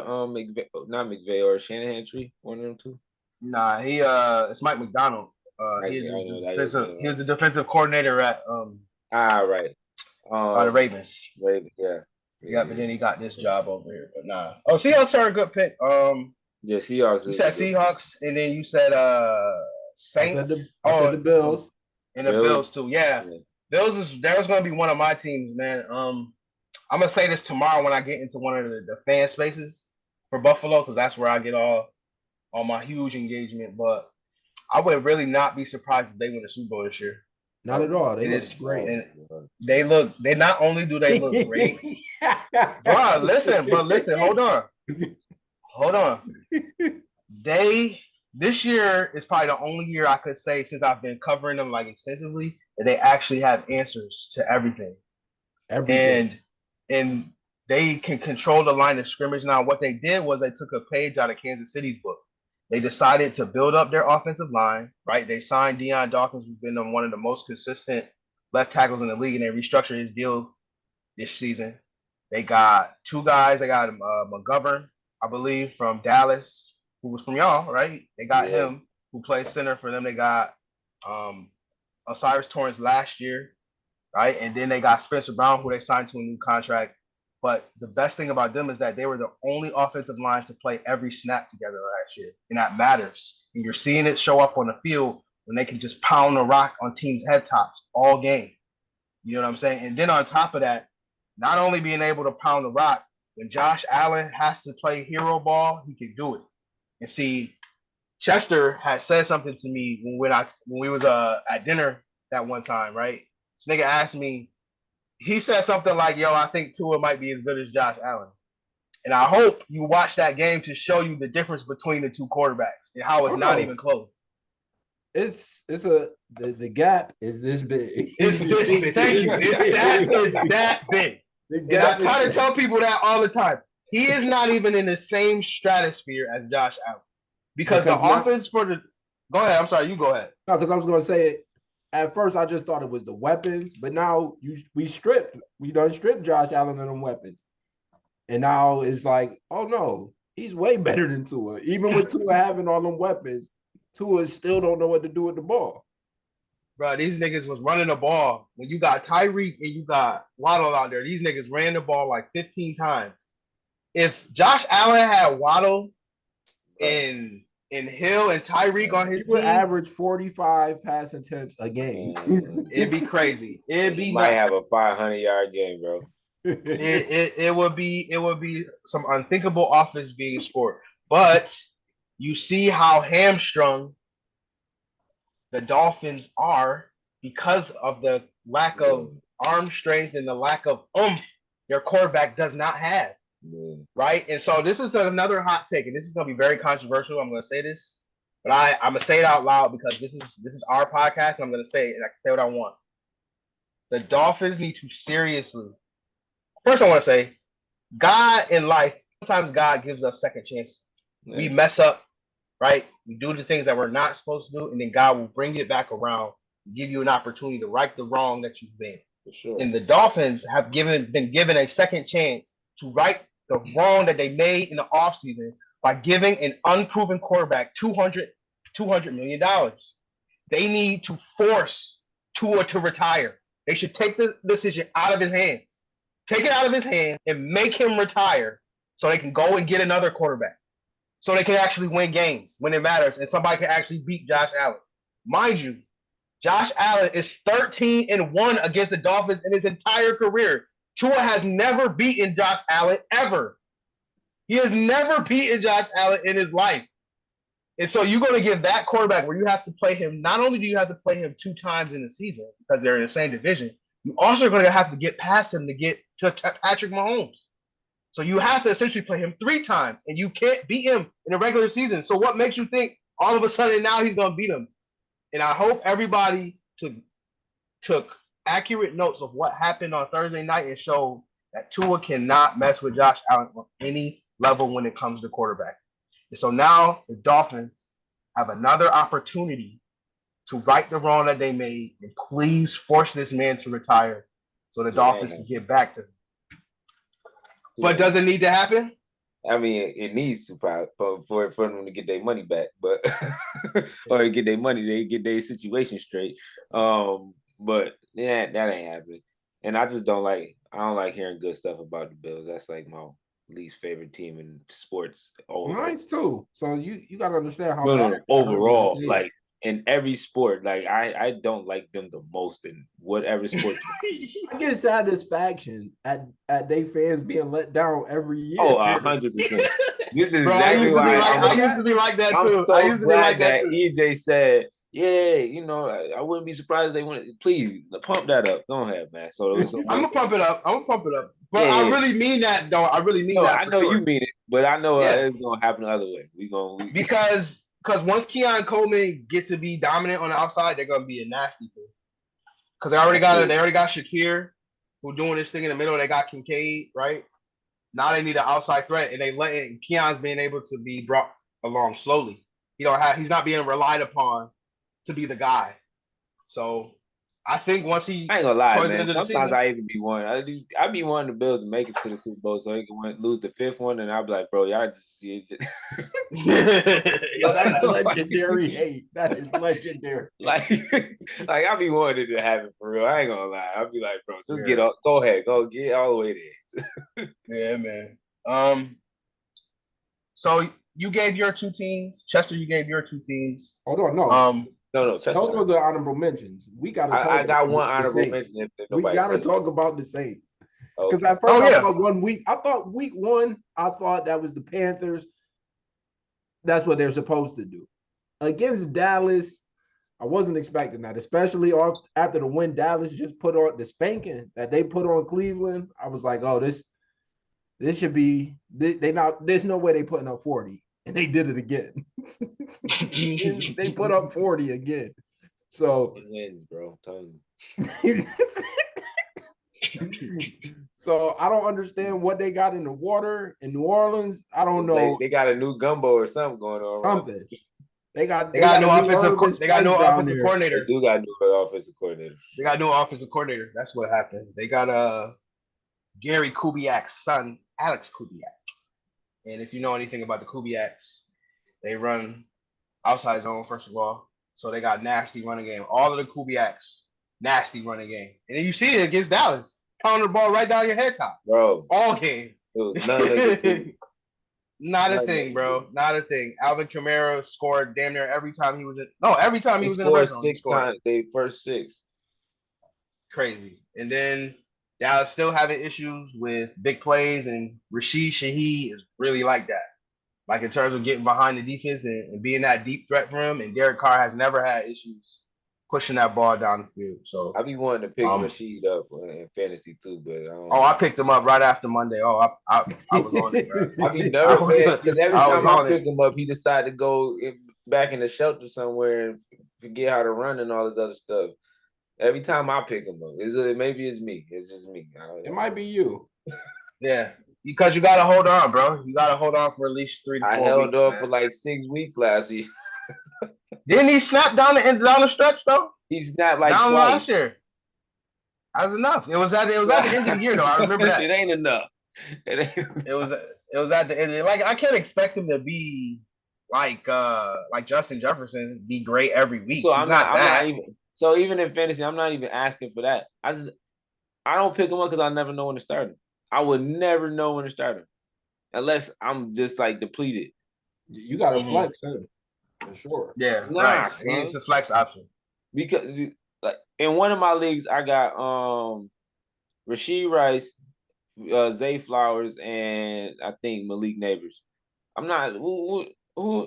not McVay or Shanahan tree? One of them two. Nah, it's Mike McDonald. He's the defensive coordinator at right. The Ravens. Yeah, but then he got this job over here. But nah. Oh, Seahawks are a good pick. Yeah, Seahawks. You said Seahawks, and then you said Saints. I said the Bills. And the Bills too. Yeah. Bills there's gonna be one of my teams, man. I'm gonna say this tomorrow when I get into one of the fan spaces for Buffalo, because that's where I get all my huge engagement. But I would really not be surprised if they win the Super Bowl this year. Not at all. They look great. And they not only do they look great. Bro, listen, hold on. This year is probably the only year I could say since I've been covering them like extensively that they actually have answers to everything. And they can control the line of scrimmage now. What they did was they took a page out of Kansas City's book. They decided to build up their offensive line, right? They signed Deion Dawkins, who's been one of the most consistent left tackles in the league, and they restructured his deal this season. They got two guys. They got McGovern, I believe, from Dallas, who was from y'all, right? They got him, who plays center for them. They got Osiris Torrance last year, right? And then they got Spencer Brown, who they signed to a new contract. But the best thing about them is that they were the only offensive line to play every snap together last year. And that matters. And you're seeing it show up on the field when they can just pound the rock on teams' head tops all game. You know what I'm saying? And then on top of that, not only being able to pound the rock, when Josh Allen has to play hero ball, he can do it. And see, Chester had said something to me when we was at dinner that one time, right? This nigga asked me, he said something like, yo, I think Tua might be as good as Josh Allen. And I hope you watch that game to show you the difference between the two quarterbacks and how it's not even close. The gap is this big. It's this big. Thank you. It's that big. And I try to tell people that all the time. He is not even in the same stratosphere as Josh Allen. Because the offense for the – go ahead. I'm sorry. You go ahead. No, because I was going to say it. At first, I just thought it was the weapons, but now we done stripped Josh Allen of them weapons. And now it's like, oh no, he's way better than Tua. Even with Tua having all them weapons, Tua still don't know what to do with the ball. Bro, these niggas was running the ball. When you got Tyreek and you got Waddle out there, these niggas ran the ball like 15 times. If Josh Allen had Waddle and Hill and Tyreek on his team, would average 45 pass attempts a game. It'd be crazy. He might have a 500-yard game, bro. It would be some unthinkable offense being scored. But you see how hamstrung the Dolphins are because of the lack of arm strength and the lack of their quarterback does not have. Right? And so this is another hot take, and this is going to be very controversial. I'm going to say this, but I'm going to say it out loud because this is our podcast, and I'm going to say it, and I can say what I want. The Dolphins need to seriously – first I want to say, God in life, sometimes God gives us second chances. We mess up, right? We do the things that we're not supposed to do, and then God will bring it back around, give you an opportunity to right the wrong that you've made. For sure. And the Dolphins have been given a second chance to right the wrong that they made in the offseason by giving an unproven quarterback $200 million. They need to force Tua to retire. They should take the decision out of his hands. Take it out of his hands and make him retire so they can go and get another quarterback. So they can actually win games when it matters and somebody can actually beat Josh Allen. Mind you, Josh Allen is 13-1 against the Dolphins in his entire career. Tua has never beaten Josh Allen ever. He has never beaten Josh Allen in his life. And so you're going to give that quarterback where you have to play him. Not only do you have to play him 2 times in the season because they're in the same division, you also are going to have to get past him to get to Patrick Mahomes. So you have to essentially play him 3 times, and you can't beat him in the regular season. So what makes you think all of a sudden now he's going to beat him? And I hope everybody took accurate notes of what happened on Thursday night and showed that Tua cannot mess with Josh Allen on any level when it comes to quarterback. And so now the Dolphins have another opportunity to right the wrong that they made and please force this man to retire so the Dolphins can get back to him. But does it need to happen? I mean, it needs to for them to get their money back, but or get their money, they get their situation straight. But yeah, that ain't happening. And I don't like hearing good stuff about the Bills. That's like my least favorite team in sports. Mine's too. So you gotta understand how overall, like in every sport, like I don't like them the most in whatever sport. I get satisfaction at they fans being let down every year. Oh, 100%. This is exactly why I used to be like that too. I'm so glad that EJ said, yeah, you know, I wouldn't be surprised if they went. Please pump that up. Go ahead, man. So I'm gonna pump it up. But yeah. I really mean that, though. I really mean that. I know you mean it, but I know it's gonna happen the other way. Because once Keon Coleman gets to be dominant on the outside, they're gonna be a nasty team. Because they already got Shakir, who doing this thing in the middle. They got Kincaid, right? Now they need an outside threat, and Keon's being able to be brought along slowly. He's not being relied upon to be the guy. So I think once he, I ain't gonna lie, man. Sometimes I even be wanting. I be wanting the Bills to make it to the Super Bowl so they can lose the 5th one, and I'll be like, bro, y'all just. Yo, that's legendary hate. That is legendary. Like I be wanting it to happen for real. I ain't gonna lie. I'll be like, bro, just get up. Go ahead, go get all the way there. Yeah, man. So you gave your 2 teams, Chester. You gave your 2 teams. Hold on, no. No. Those were the honorable mentions. We got to talk. I got one honorable mention. We got to talk about the Saints because at first I thought 1 week. I thought week 1. I thought that was the Panthers. That's what they're supposed to do against Dallas. I wasn't expecting that, especially after the win Dallas just put on the spanking that they put on Cleveland. I was like, oh, this should be. There's no way they putting up 40. And they did it again. They put up 40 again. So it wins, bro. So I don't understand what they got in the water in New Orleans. I don't know. They got a new gumbo or something going on. Something. They got no offensive coordinator. They do got a new offensive coordinator. They got a new offensive coordinator. That's what happened. They got Gary Kubiak's son, Alex Kubiak. And if you know anything about the Kubiaks, they run outside zone, first of all. So they got nasty running game. All of the Kubiaks, nasty running game. And then you see it against Dallas. Pounding the ball right down your head top. Bro. All game. Not a thing, bro. Not a thing. Alvin Kamara scored damn near every time he was in. No, every time he was in the red zone. 6 times. They first 6. Crazy. And then Dallas still having issues with big plays, and Rashid Shaheed is really like that. Like in terms of getting behind the defense and being that deep threat for him. And Derek Carr has never had issues pushing that ball down the field. So I be wanting to pick Rashid up in fantasy too, but I picked him up right after Monday. I was on it, bro. I be nervous because every time I pick him up, he decided to go back in the shelter somewhere and forget how to run and all this other stuff. Every time I pick him up, maybe it's me. It's just me. It might be you. Yeah. because you gotta hold on, bro. You gotta hold on for at least 3 to I 4 held weeks, on man. for like 6 weeks last week. Didn't he snap down the stretch though? He snapped like Down twice. last year. That was enough. It was at the end of the year though. I remember that. It ain't enough. It ain't. It was at the end. Like I can't expect him to be like Justin Jefferson, be great every week. So He's not that. even. So even in fantasy, I'm not even asking for that. I don't pick him up because I never know when to start him. I would never know when to start him unless I'm just like depleted. You got to flex him for sure. Yeah, Nah, right. son. He's a flex option. Because like in one of my leagues, I got Rashee Rice, Zay Flowers, and I think Malik Neighbors. I'm not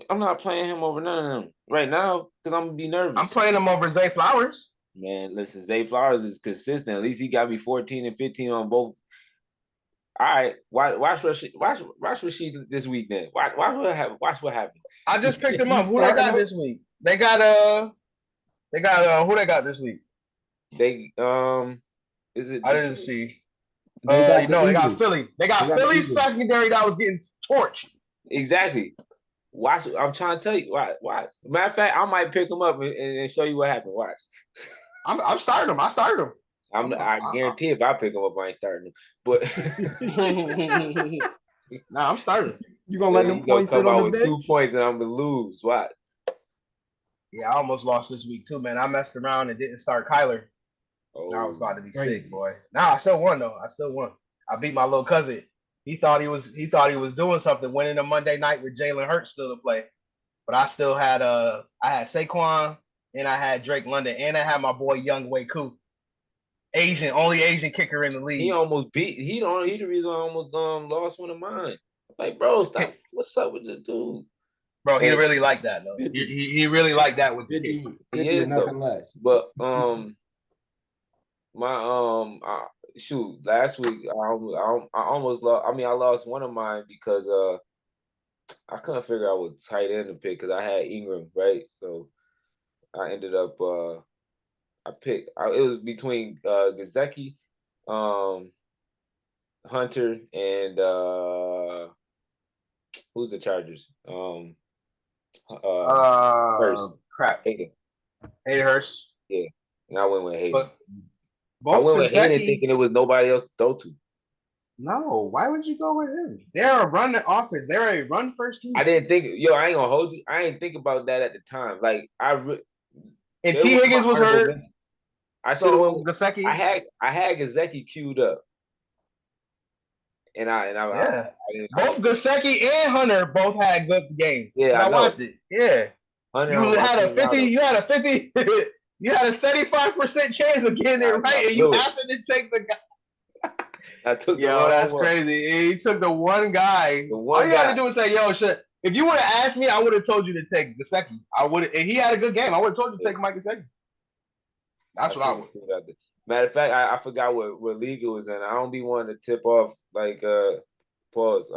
I'm not playing him over none of them right now because I'm gonna be nervous. I'm playing him over Zay Flowers. Man, listen, Zay Flowers is consistent. At least he got me 14 and 15 on both. All right, watch Rashee this week then. Watch what happens. I just picked him up. Who they got this week? They got who they got this week? They is it? I didn't see. They got Philly. They got Philly secondary that was getting torched. Exactly. Watch. I'm trying to tell you. Watch. Matter of fact, I might pick him up and show you what happened. Watch. I'm starting him. I started him. I guarantee if I pick him up, I ain't starting him. But nah, I'm starting. You gonna let them points sit on the bench? 2 points and I'm gonna lose. What? Yeah, I almost lost this week too, man. I messed around and didn't start Kyler. Oh, I was about to be sick, boy. Nah, I still won though. I beat my little cousin. He thought he was doing something, winning a Monday night with Jalen Hurts still to play. But I still had I had Saquon and I had Drake London and I had my boy Young Wei Koo. Only Asian kicker in the league. He almost beat. He the reason I almost lost one of mine. Like, bro, stop. What's up with this dude? Bro, he really liked that though. He really liked that with the 50 and nothing less. But shoot, last week I almost lost. I mean, I lost one of mine because I couldn't figure out what tight end to pick because I had Ingram, right? So I ended up it was between Gesicki, Hunter, and who's the Chargers? Hurst. Crap. Hayden Hurst. Yeah, and I went with Hayden. But I went with Hayden thinking there was nobody else to throw to. No, why would you go with him? They're a run offense. They're a run first team. I didn't think. I ain't gonna hold you. I ain't think about that at the time. Like and T. Higgins was hurt. I so Gesicki. I had Gesicki queued up, and both Gesicki and Hunter both had good games. Yeah, I watched it. Yeah, Hunter you had a 50. You had a 50. You had a 75% chance of getting it right, and you happened to take the guy. I took. Yo, that's crazy. He took the one guy. All you had to do was say, "Yo, shit." If you would have asked me, I would have told you to take Gesicki. I would. And he had a good game. I would have told you to take Mike Gesicki. That's what I would. Matter of fact, I forgot what league it was in. I don't be wanting to tip off like pause.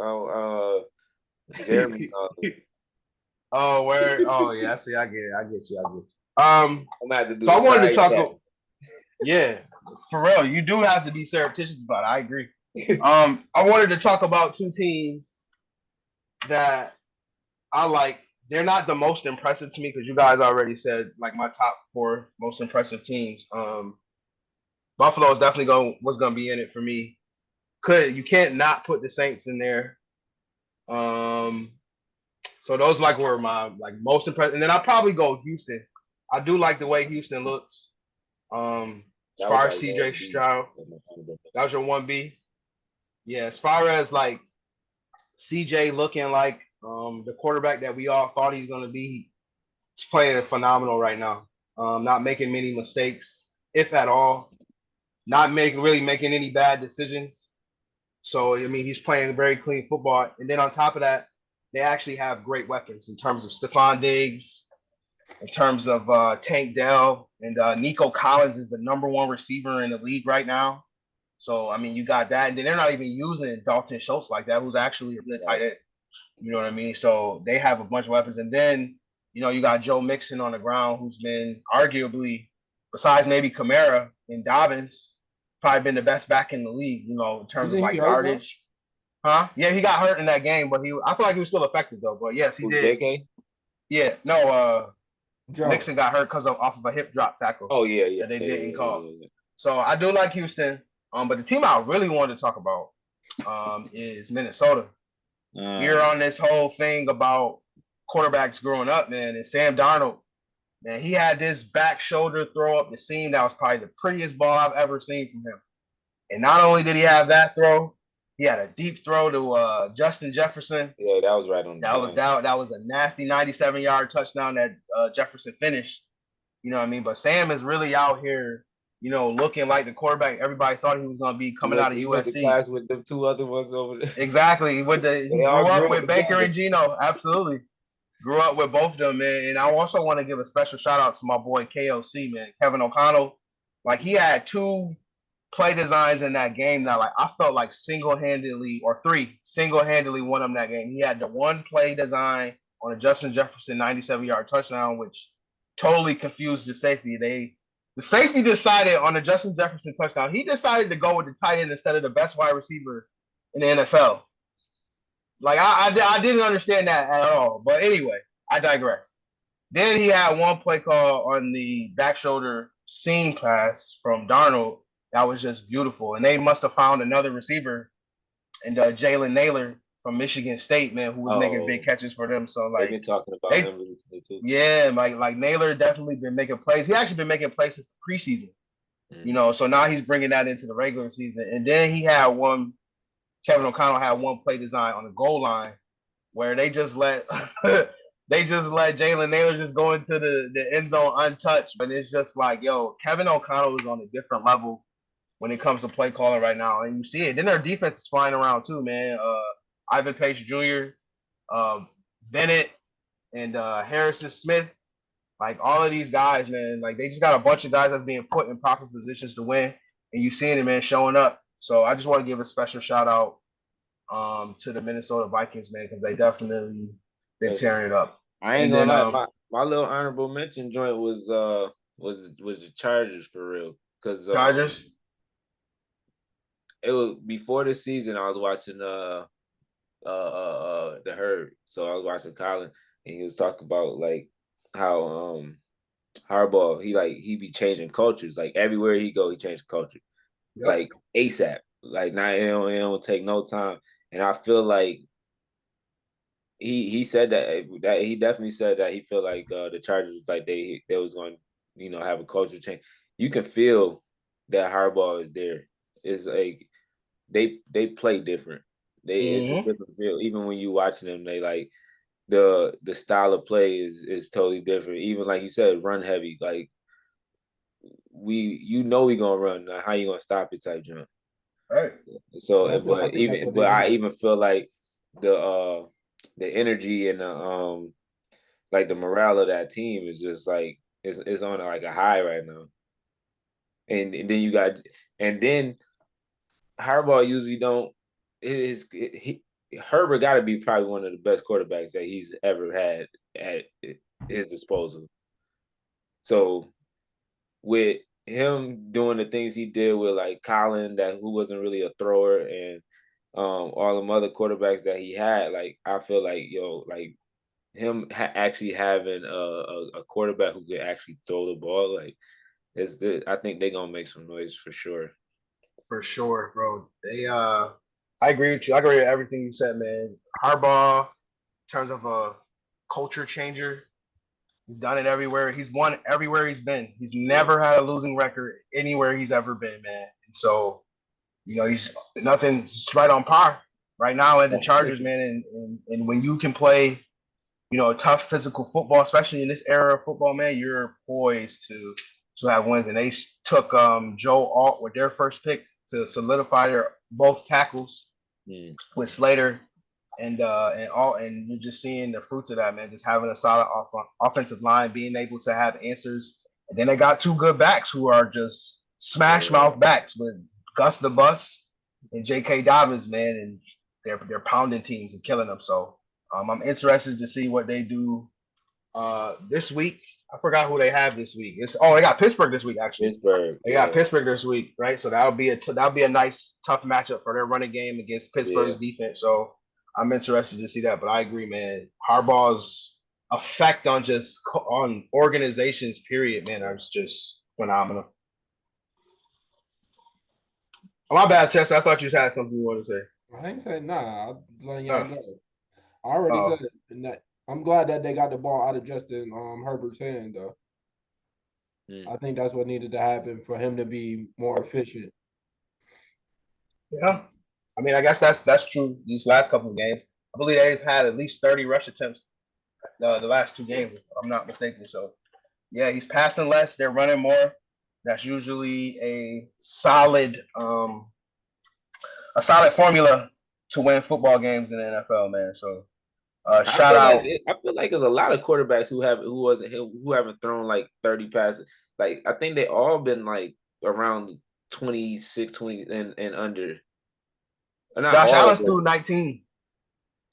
Jeremy. Oh, where? Oh, yeah. See, I get you. I'm gonna have to do. So I wanted to talk. Yeah, for real. You do have to be surreptitious about it. I agree. I wanted to talk about two teams that I like. They're not the most impressive to me because you guys already said like my top 4 most impressive teams. Buffalo is definitely was gonna be in it for me. You can't not put the Saints in there. So those were my most impressive, and then I'll probably go Houston. I do like the way Houston looks. As far as CJ Stroud, that was your 1B. Yeah, as far as CJ looking like the quarterback that we all thought he's gonna be, he's playing phenomenal right now. Not making many mistakes, if at all. Not really making any bad decisions. So I mean, he's playing very clean football. And then on top of that, they actually have great weapons in terms of Stephon Diggs, in terms of Tank Dell, and Nico Collins is the #1 receiver in the league right now. So I mean, you got that, and then they're not even using Dalton Schultz like that, who's actually a good tight end. You know what I mean? So they have a bunch of weapons, and then you got Joe Mixon on the ground, who's been arguably, besides maybe Kamara and Dobbins, probably been the best back in the league. In terms of yardage. Huh? Yeah, he got hurt in that game, but I feel like he was still effective though. But yes, he Who, did. JK? Yeah, no, Joe. Nixon got hurt because off of a hip drop tackle. Oh yeah. That they yeah, didn't call. Yeah. So I do like Houston. But the team I really wanted to talk about is Minnesota. We're on this whole thing about quarterbacks growing up, man, and Sam Darnold, man, he had this back shoulder throw up the seam that was probably the prettiest ball I've ever seen from him. And not only did he have that throw, he had a deep throw to Justin Jefferson. Yeah, that was right on. That was a nasty 97-yard touchdown that Jefferson finished. You know what I mean? But Sam is really out here, you know, looking like the quarterback everybody thought he was going to be coming out of USC. Went to class with the two other ones over there. Exactly. He grew up with Baker and Geno. Absolutely. Grew up with both of them, man. And I also want to give a special shout out to my boy KOC, man, Kevin O'Connell. Like, he had 2 play designs in that game that, like, I felt like single-handedly won him that game. He had the one play design on a Justin Jefferson 97-yard touchdown, which totally confused the safety. The safety decided on the Justin Jefferson touchdown. He decided to go with the tight end instead of the best wide receiver in the NFL. Like, I didn't understand that at all. But anyway, I digress. Then he had one play call on the back shoulder seam pass from Darnold that was just beautiful. And they must have found another receiver, and Jalen Naylor from Michigan State, man, who was making big catches for them. So, like, they've been talking about him recently too. Yeah, like Naylor definitely been making plays. He actually been making plays since the preseason. You know, so now he's bringing that into the regular season. And then Kevin O'Connell had one play design on the goal line where they just let Jalen Naylor just go into the end zone untouched. But it's just like, yo, Kevin O'Connell is on a different level when it comes to play calling right now. And you see it. Then their defense is flying around too, man. Ivan Pace Jr., Bennett, and Harrison Smith. Like, all of these guys, man, like, they just got a bunch of guys that's being put in proper positions to win. And you seeing it, man, showing up. So I just want to give a special shout out to the Minnesota Vikings, man, because they definitely been tearing it up. I ain't gonna lie, my little honorable mention joint was the Chargers for real. Because Chargers. It was before the season. I was watching the Herd, so I was watching Colin, and he was talking about like how Harbaugh he be changing cultures. Like, everywhere he go, he changed culture. Yep. Like ASAP. Like, now it don't take no time. And I feel like he said that he definitely said that he feel like the Chargers was like they was going to, you know, have a culture change. You can feel that Harbaugh is there. It's like they play different. It's a different feel. Even when you watching them, they like the style of play is totally different. Even like you said, run heavy. Like, we gonna run. Now, how you gonna stop it type jump? Right. So, I even feel like the energy and the like the morale of that team is just like is on like a high right now. And then Harbaugh usually don't. Herbert got to be probably one of the best quarterbacks that he's ever had at his disposal. So with him doing the things he did with like Colin, who wasn't really a thrower, and all them other quarterbacks that he had, like, I feel like, yo, like him actually having a quarterback who could actually throw the ball, like, I think they're gonna make some noise for sure. For sure, bro. I agree with you. I agree with everything you said, man. Harbaugh, in terms of a culture changer, he's done it everywhere. He's won everywhere he's been. He's never had a losing record anywhere he's ever been, man. And so, you know, he's right on par right now at the Chargers, man. And when you can play, you know, tough physical football, especially in this era of football, man, you're poised to have wins. And they took Joe Alt with their first pick to solidify their both tackles with Slater and you're just seeing the fruits of that, man. Just having a solid offensive line, being able to have answers. And then they got 2 good backs who are just smash mouth backs with Gus the Bus and J.K. Dobbins, man, and they're pounding teams and killing them. So I'm interested to see what they do this week I forgot who they have this week. They got Pittsburgh this week actually. Pittsburgh. They got Pittsburgh this week, right? So that'll be a nice tough matchup for their running game against Pittsburgh's defense. So I'm interested to see that. But I agree, man. Harbaugh's effect on organizations, period, man, are just phenomenal. Oh, my bad, Chester. I thought you had something you wanted to say. I ain't saying nah. I'm just letting y'all know. I already said it. And that I'm glad that they got the ball out of Justin Herbert's hand, though. I think that's what needed to happen for him to be more efficient. Yeah. I mean, I guess that's true these last couple of games. I believe they've had at least 30 rush attempts the last 2 games, if I'm not mistaken. So, yeah, he's passing less. They're running more. That's usually a solid formula to win football games in the NFL, man. So, shout out. I feel like there's a lot of quarterbacks who haven't thrown like 30 passes. Like I think they all been like around 26, 20 and under. Josh Allen's threw 19.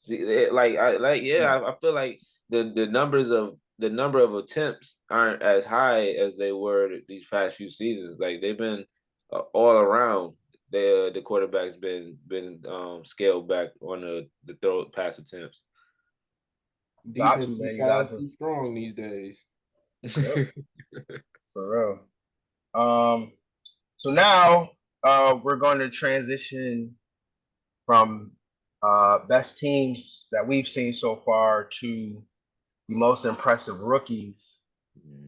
See, I feel like the number of attempts aren't as high as they were these past few seasons. Like they've been all around. The quarterback's been scaled back on the throw pass attempts. Defense too fast, too strong these days. For real. So now we're going to transition from best teams that we've seen so far to the most impressive rookies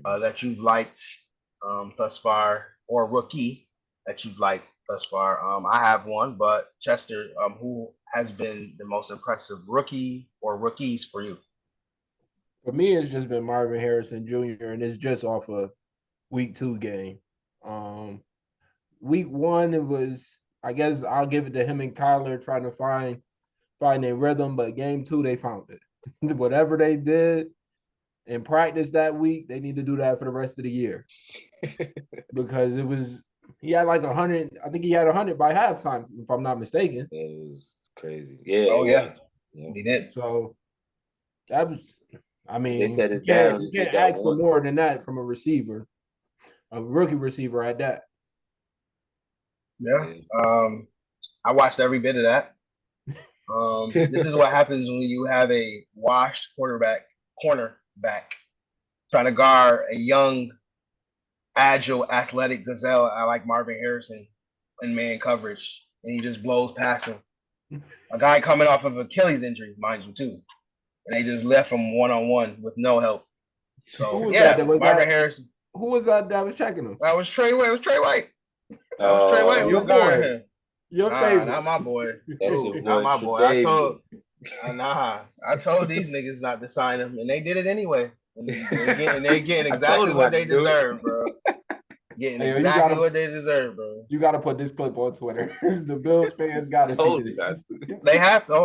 that you've liked thus far, or rookie that you've liked thus far. I have one, but Chester, who has been the most impressive rookie or rookies for you? For me, it's just been Marvin Harrison Jr., and it's just off a week 2 game. Week 1, it was, I guess I'll give it to him and Kyler trying to find their rhythm, but game 2, they found it. Whatever they did in practice that week, they need to do that for the rest of the year. Because he had like 100, I think he had 100 by halftime, if I'm not mistaken. It was crazy. Yeah. Oh, yeah. He did. So that was, I mean, they said you can't ask for more than that from a rookie receiver at that. Yeah. I watched every bit of that. This is what happens when you have a washed cornerback trying to guard a young, agile, athletic gazelle like Marvin Harrison in man coverage, and he just blows past him. A guy coming off of Achilles injury, mind you, too. And they just left him one-on-one with no help. So, Marvin Harrison. Who was that was checking him? That was Trey White. It was Trey White. Trey White. Your boy. Your favorite. Not my boy. Not my boy. I told these niggas not to sign him, and they did it anyway. And they're getting exactly what they deserve, bro. Getting exactly what they deserve, bro. You got to put this clip on Twitter. The Bills fans got to see this. They have to.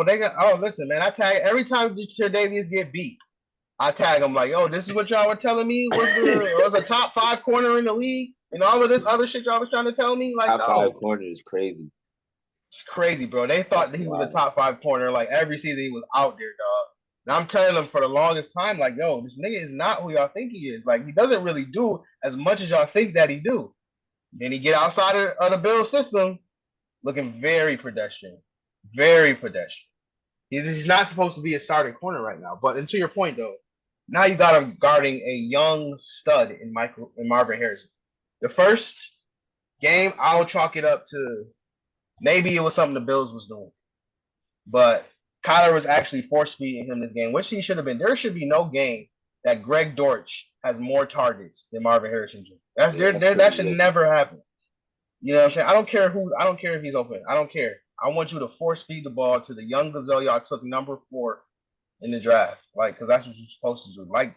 Listen, man. I tag every time Tre'Davious get beat. I tag them like, this is what y'all were telling me was a top 5 corner in the league, and all of this other shit y'all was trying to tell me. Like, top 5 corner is crazy. It's crazy, bro. They thought that he was a top 5 corner. Like every season he was out there, dog. And I'm telling them for the longest time, like, this nigga is not who y'all think he is. Like, he doesn't really do as much as y'all think that he do. Then he get outside of the Bills system, looking very pedestrian. Very pedestrian. He's not supposed to be a starting corner right now. But to your point, though, now you got him guarding a young stud in Marvin Harrison. The first game, I'll chalk it up to maybe it was something the Bills was doing. But Kyler was actually force-feeding him this game, which he should have been. There should be no game that Greg Dortch has more targets than Marvin Harrison Jr. That should never happen. You know what I'm saying? I don't care if he's open. I don't care. I want you to force-feed the ball to the young gazelle y'all took number 4 in the draft. Like, because that's what you're supposed to do. Like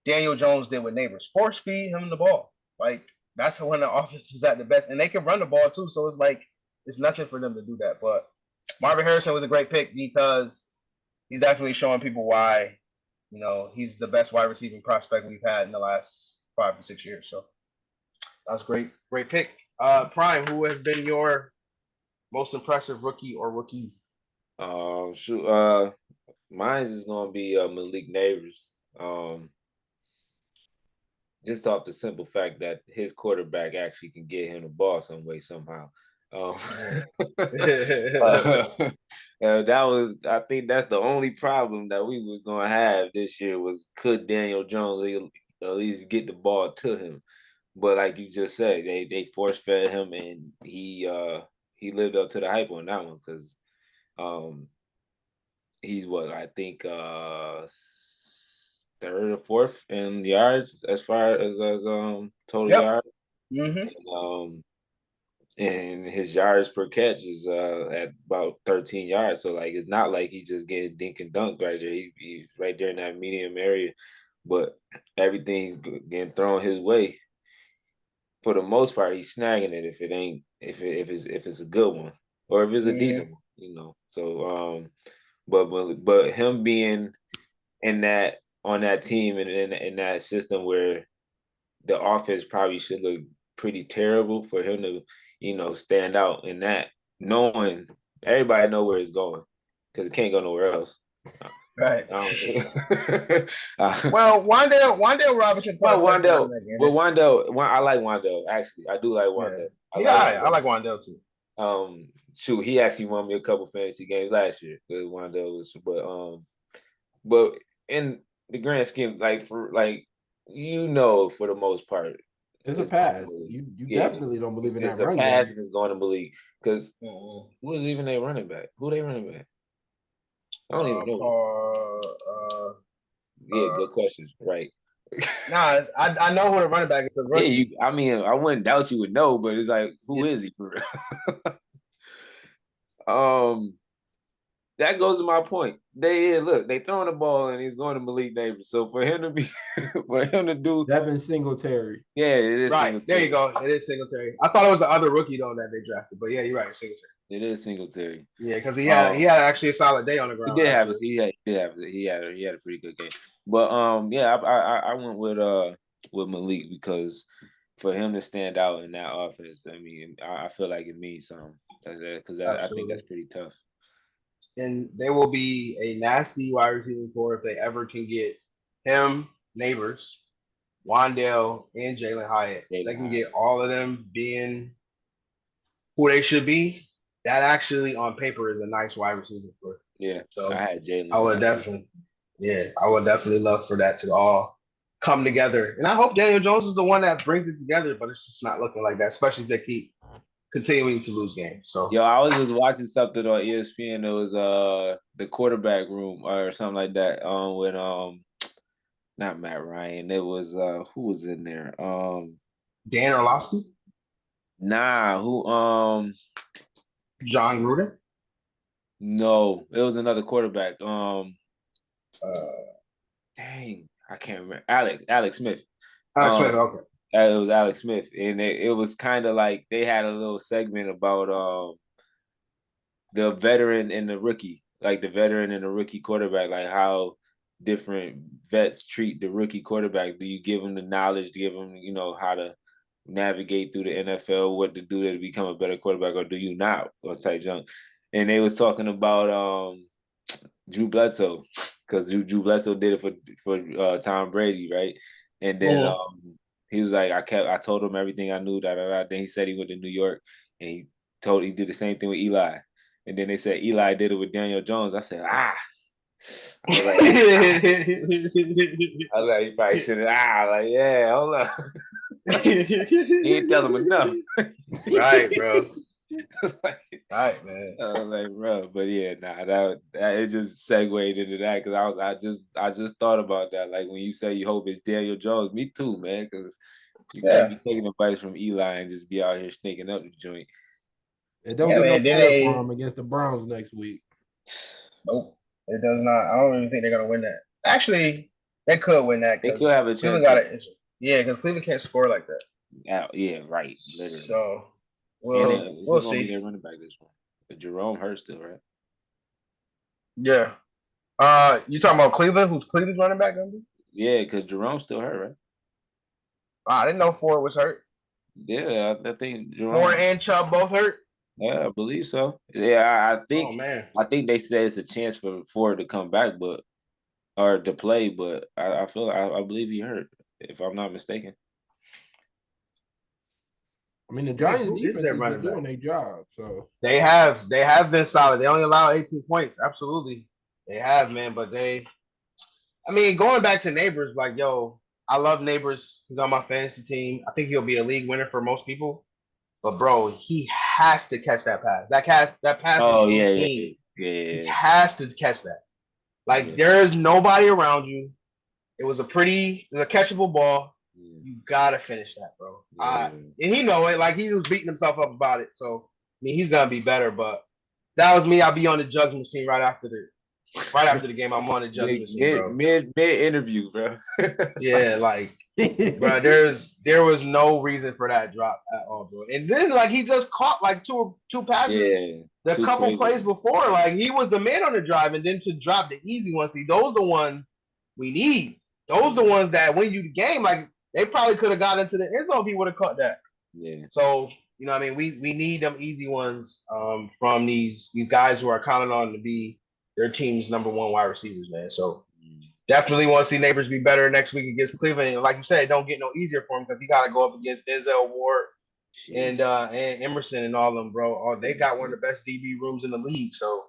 Daniel Jones did with Neighbors. Force-feed him the ball. Like, that's when the offense is at the best. And they can run the ball, too. So it's like, it's nothing for them to do that. But Marvin Harrison was a great pick because he's definitely showing people why, he's the best wide receiving prospect we've had in the last 5 to 6 years. So that's great. Great pick. Prime, who has been your most impressive rookie or rookies? Mine is gonna be Malik Neighbors. just off the simple fact that his quarterback actually can get him the ball some way somehow. Um, that was, I think that's the only problem that we was gonna have this year was could Daniel Jones at least get the ball to him. But like you just said, they force fed him and he lived up to the hype on that one because um he's what I think third or fourth in yards as far as total Yep. yards. Mm-hmm. And his yards per catch is at about 13 yards. So like it's not like he's just getting dink and dunk right there. He's right there in that medium area, but everything's getting thrown his way. For the most part, he's snagging it if it ain't if it's a good one or if it's a decent one, you know. So but him being in that on that team and in that system where the offense probably should look pretty terrible for him to, you know, stand out in that, knowing everybody know where it's going because it can't go nowhere else. Right. Well, Wan'Dale Robinson. I like Wan'Dale. Actually, I do like Wan'Dale. Yeah. I like Wan'Dale too. Shoot, he actually won me a couple fantasy games last year because Wan'Dale was, but in the grand scheme, like for like for the most part, it's a pass. You definitely don't believe in that run game. It's a pass and it's going to believe because who is even a running back? Who they running back? I don't even know. Good questions. Right. Nah, I know who the running back is. The rookie. I mean, I wouldn't doubt you would know, but it's like, who is he for real? That goes to my point. They throwing the ball and he's going to Malik Neighbors. So for him to do Devin Singletary. Yeah, it is right. There you go. It is Singletary. I thought it was the other rookie though that they drafted, but yeah, you're right, Singletary. It is Singletary. Yeah, because he had actually a solid day on the ground. He did have it. He had a pretty good game. But I went with Malik because for him to stand out in that offense, I mean, I feel like it means something because I think that's pretty tough. And there will be a nasty wide receiving core if they ever can get him, Neighbors, Wan'Dale, and Jalen Hyatt. They can get all of them being who they should be. That actually on paper is a nice wide receiver core. Yeah. So I had Jalen. I would definitely love for that to all come together. And I hope Daniel Jones is the one that brings it together, but it's just not looking like that, especially if they keep continuing to lose games. So I was just watching something on ESPN. It was the quarterback room or something like that. With not Matt Ryan. It was who was in there? Dan Orlovsky? Nah, who John Gruden? No, it was another quarterback. Dang, I can't remember. Alex Smith. Alex Smith, okay. It was Alex Smith, and it was kind of like they had a little segment about the veteran and the rookie, like the veteran and the rookie quarterback, like how different vets treat the rookie quarterback. Do you give them the knowledge, to give them, how to navigate through the NFL, what to do to become a better quarterback, or do you not, or type junk? And they was talking about Drew Bledsoe, because Drew Bledsoe did it for Tom Brady, right? And then he was like, I told him everything I knew, Then he said he went to New York and he did the same thing with Eli. And then they said Eli did it with Daniel Jones. I said, I was like, he probably shouldn't. Yeah, hold on. You ain't tell him enough. Right, bro. Right, man. I was like, bro, but yeah, that it just segued into that because I just thought about that. Like when you say you hope it's Daniel Jones, me too, man, because you can't be taking advice from Eli and just be out here sneaking up the joint. It don't get no better for him against the Browns next week. Nope, it does not. I don't even think they're gonna win that. Actually, they could win that. They could have a chance. Yeah, because Cleveland can't score like that. Yeah, right. Literally. So we'll see. Their running back this one. But Jerome Hurst still, right? Yeah. You talking about Cleveland? Who's Cleveland's running back gonna be? Yeah, because Jerome's still hurt, right? I didn't know Ford was hurt. Yeah, I think Jerome. Ford and Chubb both hurt. Yeah, I believe so. Yeah, I think. Oh, man. I think they said it's a chance for Ford to come back, or to play, but I believe he hurt. if I'm not mistaken. I mean, the Giants' Who is defense their has running been back? doing their job. So They have been solid. They only allow 18 points. Absolutely, they have, man. But I mean, going back to Neighbors, like, yo, I love Neighbors. He's on my fantasy team. I think he'll be a league winner for most people. But bro, he has to catch that pass. That pass was Oh yeah, routine. yeah, He yeah. has to catch that. Like, there is nobody around you. It was a catchable ball. You gotta finish that, bro. And he know it. Like, he was beating himself up about it. So I mean, he's gonna be better. But that was me. I'll be on the judge machine right after the game. I'm on the judge machine, bro. Mid interview, bro. Yeah, like, bro, there was no reason for that drop at all, bro. And then, like, he just caught like two passes. Yeah, the couple plays before, like, he was the man on the drive, and then to drop the easy ones. See, those are the ones we need. Those are the ones that win you the game. Like, they probably could have got into the end zone if he would have caught that. Yeah. So, you know what I mean? We need them easy ones from these guys who are counting on to be their team's number one wide receivers, man. So definitely want to see Neighbors be better next week against Cleveland. And like you said, it don't get no easier for him because he got to go up against Denzel Ward and Emerson and all of them, bro. Oh, they got one of the best DB rooms in the league. So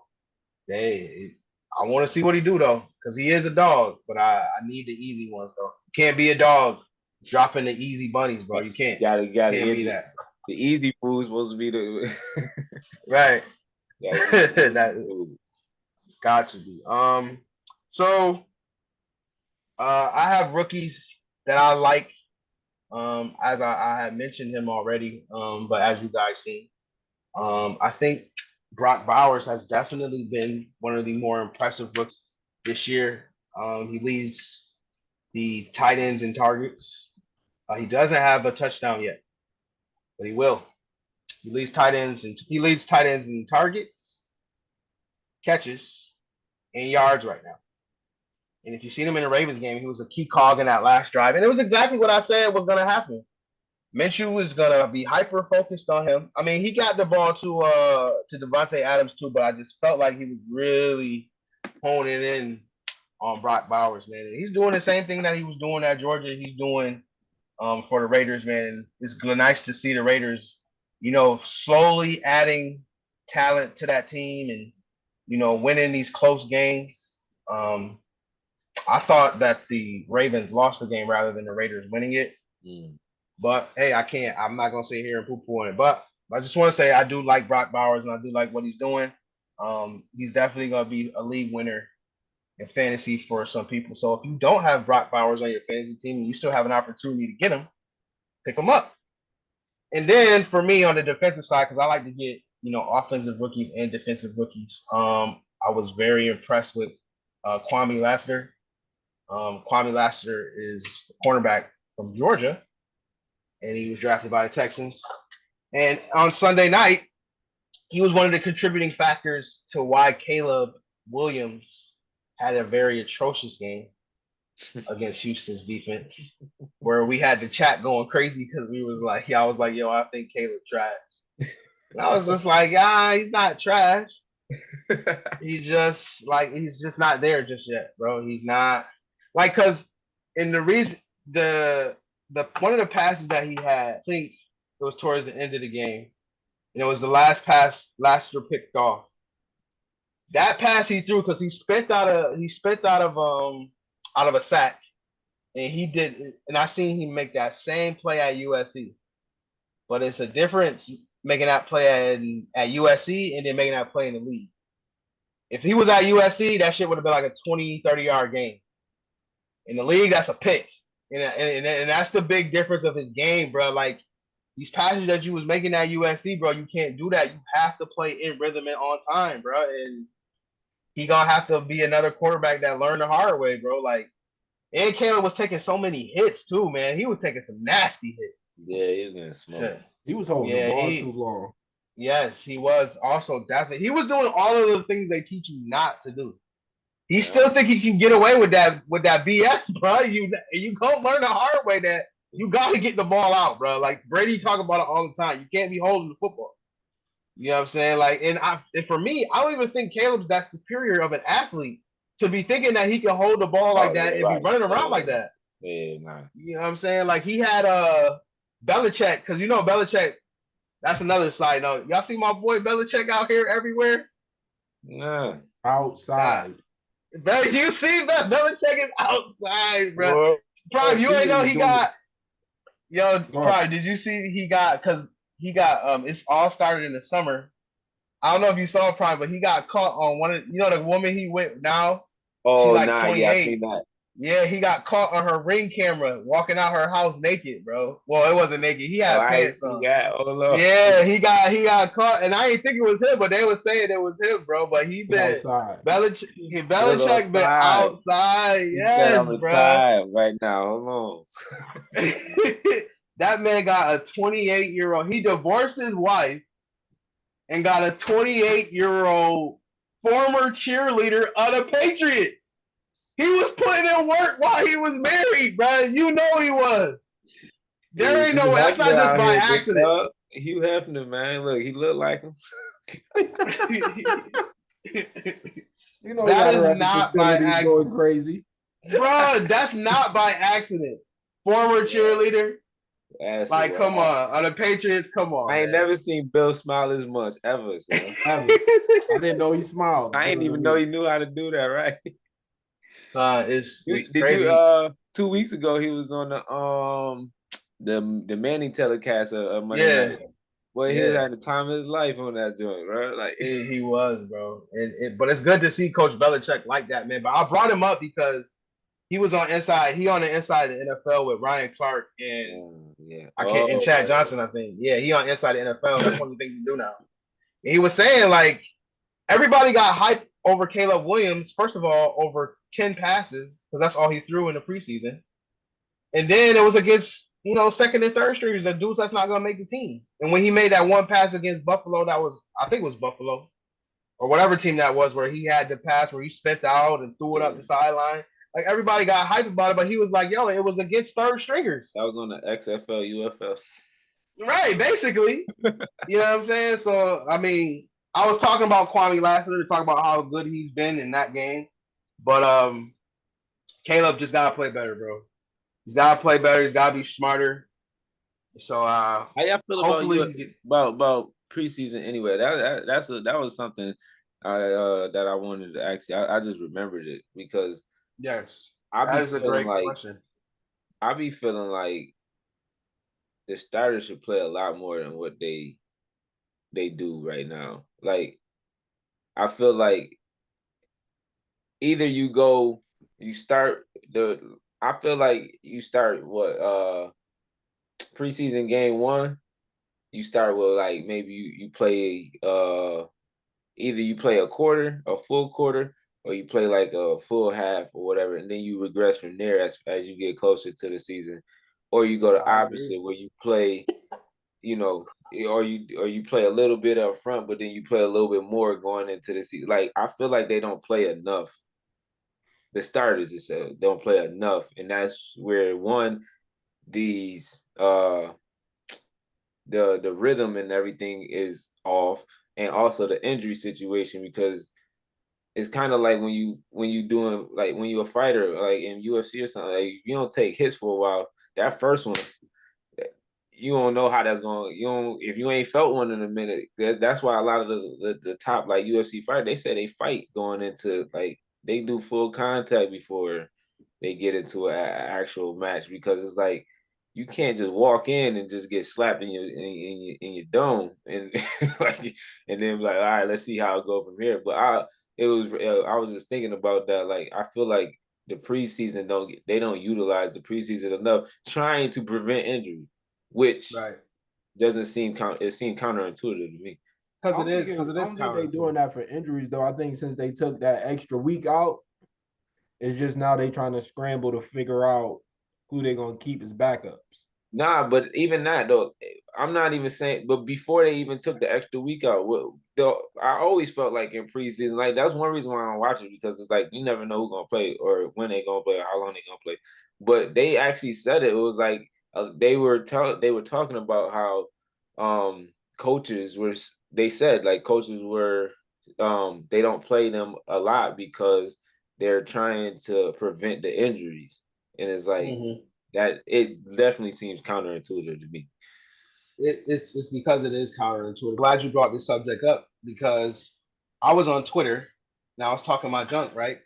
I want to see what he do though, because he is a dog. But I need the easy ones though. You can't be a dog dropping the easy bunnies, bro. You can't. Gotta can't be that. The easy food is supposed to be the right. It's got to be. So I have rookies that I like. As I had mentioned him already. But as you guys see, I think Brock Bowers has definitely been one of the more impressive rookies this year. He leads the tight ends in targets. He doesn't have a touchdown yet, but he will. He leads tight ends in targets, catches, and yards right now. And if you've seen him in the Ravens game, he was a key cog in that last drive. And it was exactly what I said was going to happen. Minshew was going to be hyper-focused on him. I mean, he got the ball to Devontae Adams too, but I just felt like he was really honing in on Brock Bowers, man. And he's doing the same thing that he was doing at Georgia. He's doing for the Raiders, man. And it's nice to see the Raiders, you know, slowly adding talent to that team and, you know, winning these close games. I thought that the Ravens lost the game rather than the Raiders winning it. But hey, I'm not gonna sit here and poo-poo on it. But I just want to say I do like Brock Bowers and I do like what he's doing. He's definitely gonna be a league winner in fantasy for some people. So if you don't have Brock Bowers on your fantasy team and you still have an opportunity to get him, pick him up. And then for me on the defensive side, because I like to get, you know, offensive rookies and defensive rookies. I was very impressed with Kwame Lassiter. Kwame Lassiter is the cornerback from Georgia, and he was drafted by the Texans. And on Sunday night, he was one of the contributing factors to why Caleb Williams had a very atrocious game against Houston's defense, where we had the chat going crazy because I was like, yo, I think Caleb trash. And I was just like, he's not trash. He's just not there just yet, bro. He's not. Like, because in the reason the one of the passes that he had, I think it was towards the end of the game, and it was the last pass Lassiter picked off. That pass he threw because he spent out of a sack, and he did. And I seen him make that same play at USC, but it's a difference making that play at USC and then making that play in the league. If he was at USC, that shit would have been like a 20, 30-yard game. In the league, that's a pick. And that's the big difference of his game, bro. Like, these passes that you was making at USC, bro, you can't do that. You have to play in rhythm and on time, bro. And he gonna have to be another quarterback that learned the hard way, bro. Like, and Caleb was taking so many hits, too, man. He was taking some nasty hits. Yeah, he was getting smoked. He was holding the ball too long. Yes, he was. Also, definitely. He was doing all of the things they teach you not to do. He still think he can get away with that BS, bro. You gonna learn the hard way that you got to get the ball out, bro. Like, Brady talk about it all the time. You can't be holding the football. You know what I'm saying? Like, and for me, I don't even think Caleb's that superior of an athlete to be thinking that he can hold the ball like that and be running around like that. Yeah, nah. You know what I'm saying? Like he had Belichick, because Belichick. That's another side note. Y'all see my boy Belichick out here everywhere? Nah. Outside. You see that Belichick is outside, bro. Well, Prime, you He ain't know is he doing got yo. go ahead. Prime, did you see he got because he got it's all started in the summer. I don't know if you saw Prime, but he got caught on one of the woman he with now. She oh, like nah, yeah, I 28. seen that. Yeah, he got caught on her ring camera walking out her house naked, bro. Well, it wasn't naked. He Oh, had I ain't pants seen on. that. Oh, no. Yeah, he got caught, and I didn't think it was him, but they were saying it was him, bro. But He outside. Look on Belichick been side. outside. He said Yes, I'm bro. retired right now. Hold on. That man got a 28-year-old. He divorced his wife and got a 28-year-old former cheerleader of the Patriots. He was putting in work while he was married, bro. You know he was. There Hey, ain't no Hugh way. That's Hefner not just out by here, big accident. dog. Hugh Hefner, man. Look, he look like him. You know he That had her is at the not by facilities going accident. crazy. Bro, that's not by accident. Former cheerleader. That's Like, come wild. on. The Patriots, come on, I ain't man. never seen Bill smile as much ever, son. Ever. I didn't know he smiled. I ain't even know he knew how to do that, right? It's Did you crazy. 2 weeks ago he was on the Manning telecast of Monday Yeah. night. Boy, he was Yeah. having the time of his life on that joint, right? Like He was, bro. But it's good to see Coach Belichick like that, man. But I brought him up because he was on the inside of the NFL with Ryan Clark and yeah. I can't and Oh, Chad right. Johnson, I think. Yeah, he on inside the NFL. That's one of the things you do now. And he was saying like everybody got hyped over Caleb Williams, first of all, over 10 passes, because that's all he threw in the preseason. And then it was against, second and third stringers, the dudes that's not gonna make the team. And when he made that one pass against Buffalo, I think it was Buffalo, or whatever team that was, where he had the pass where he spent out and threw it up the sideline. Like everybody got hyped about it, but he was like, yo, it was against third stringers. That was on the XFL, UFL. Right, basically. You know what I'm saying? So I mean, I was talking about Kwame Lassiter to talk about how good he's been in that game. But Caleb just gotta play better, bro. He's gotta play better, he's gotta be smarter. So How y'all feel about hopefully you he get about preseason anyway? That was something that I wanted to ask you. I just remembered it because yes. I be That is a feeling great like question. I be feeling like the starters should play a lot more than what they do right now. Like I feel like either you start the I feel like you start preseason game 1, you start with like maybe you play either you play a full quarter, or you play like a full half or whatever, and then you regress from there as you get closer to the season, or you go the I agree. opposite where you play, or you play a little bit up front, but then you play a little bit more going into the season. Like I feel like they don't play enough. The starters don't play enough, and that's where these the rhythm and everything is off, and also the injury situation, because it's kind of like when you doing like when you're a fighter like in UFC or something, like you don't take hits for a while. That first one, you don't know how that's going. You don't if you ain't felt one in a minute. That's why a lot of the top like UFC fighter, they say they fight going into like they do full contact before they get into an actual match, because it's like you can't just walk in and just get slapped in your dome and like and then be like, all right, let's see how it go from here. But I was just thinking about that. Like I feel like the preseason don't utilize the preseason enough, trying to prevent injury, which Right. doesn't seem it seemed counterintuitive to me. Because I it is don't think they're doing counterintuitive. that for injuries though. I think since they took that extra week out, it's just now they trying to scramble to figure out who they're gonna keep as backups. Nah, but even that though, I'm not even saying. But before they even took the extra week out, I always felt like in preseason, like that's one reason why I don't watch it, because it's like you never know who's gonna play or when they gonna play or how long they gonna play. But they actually said it. It was like they were talking about how coaches were. They said like coaches were they don't play them a lot because they're trying to prevent the injuries. and it's like that. It definitely seems counterintuitive to me. It's because it is counterintuitive. Glad you brought this subject up because I was on Twitter and I was talking my junk, right?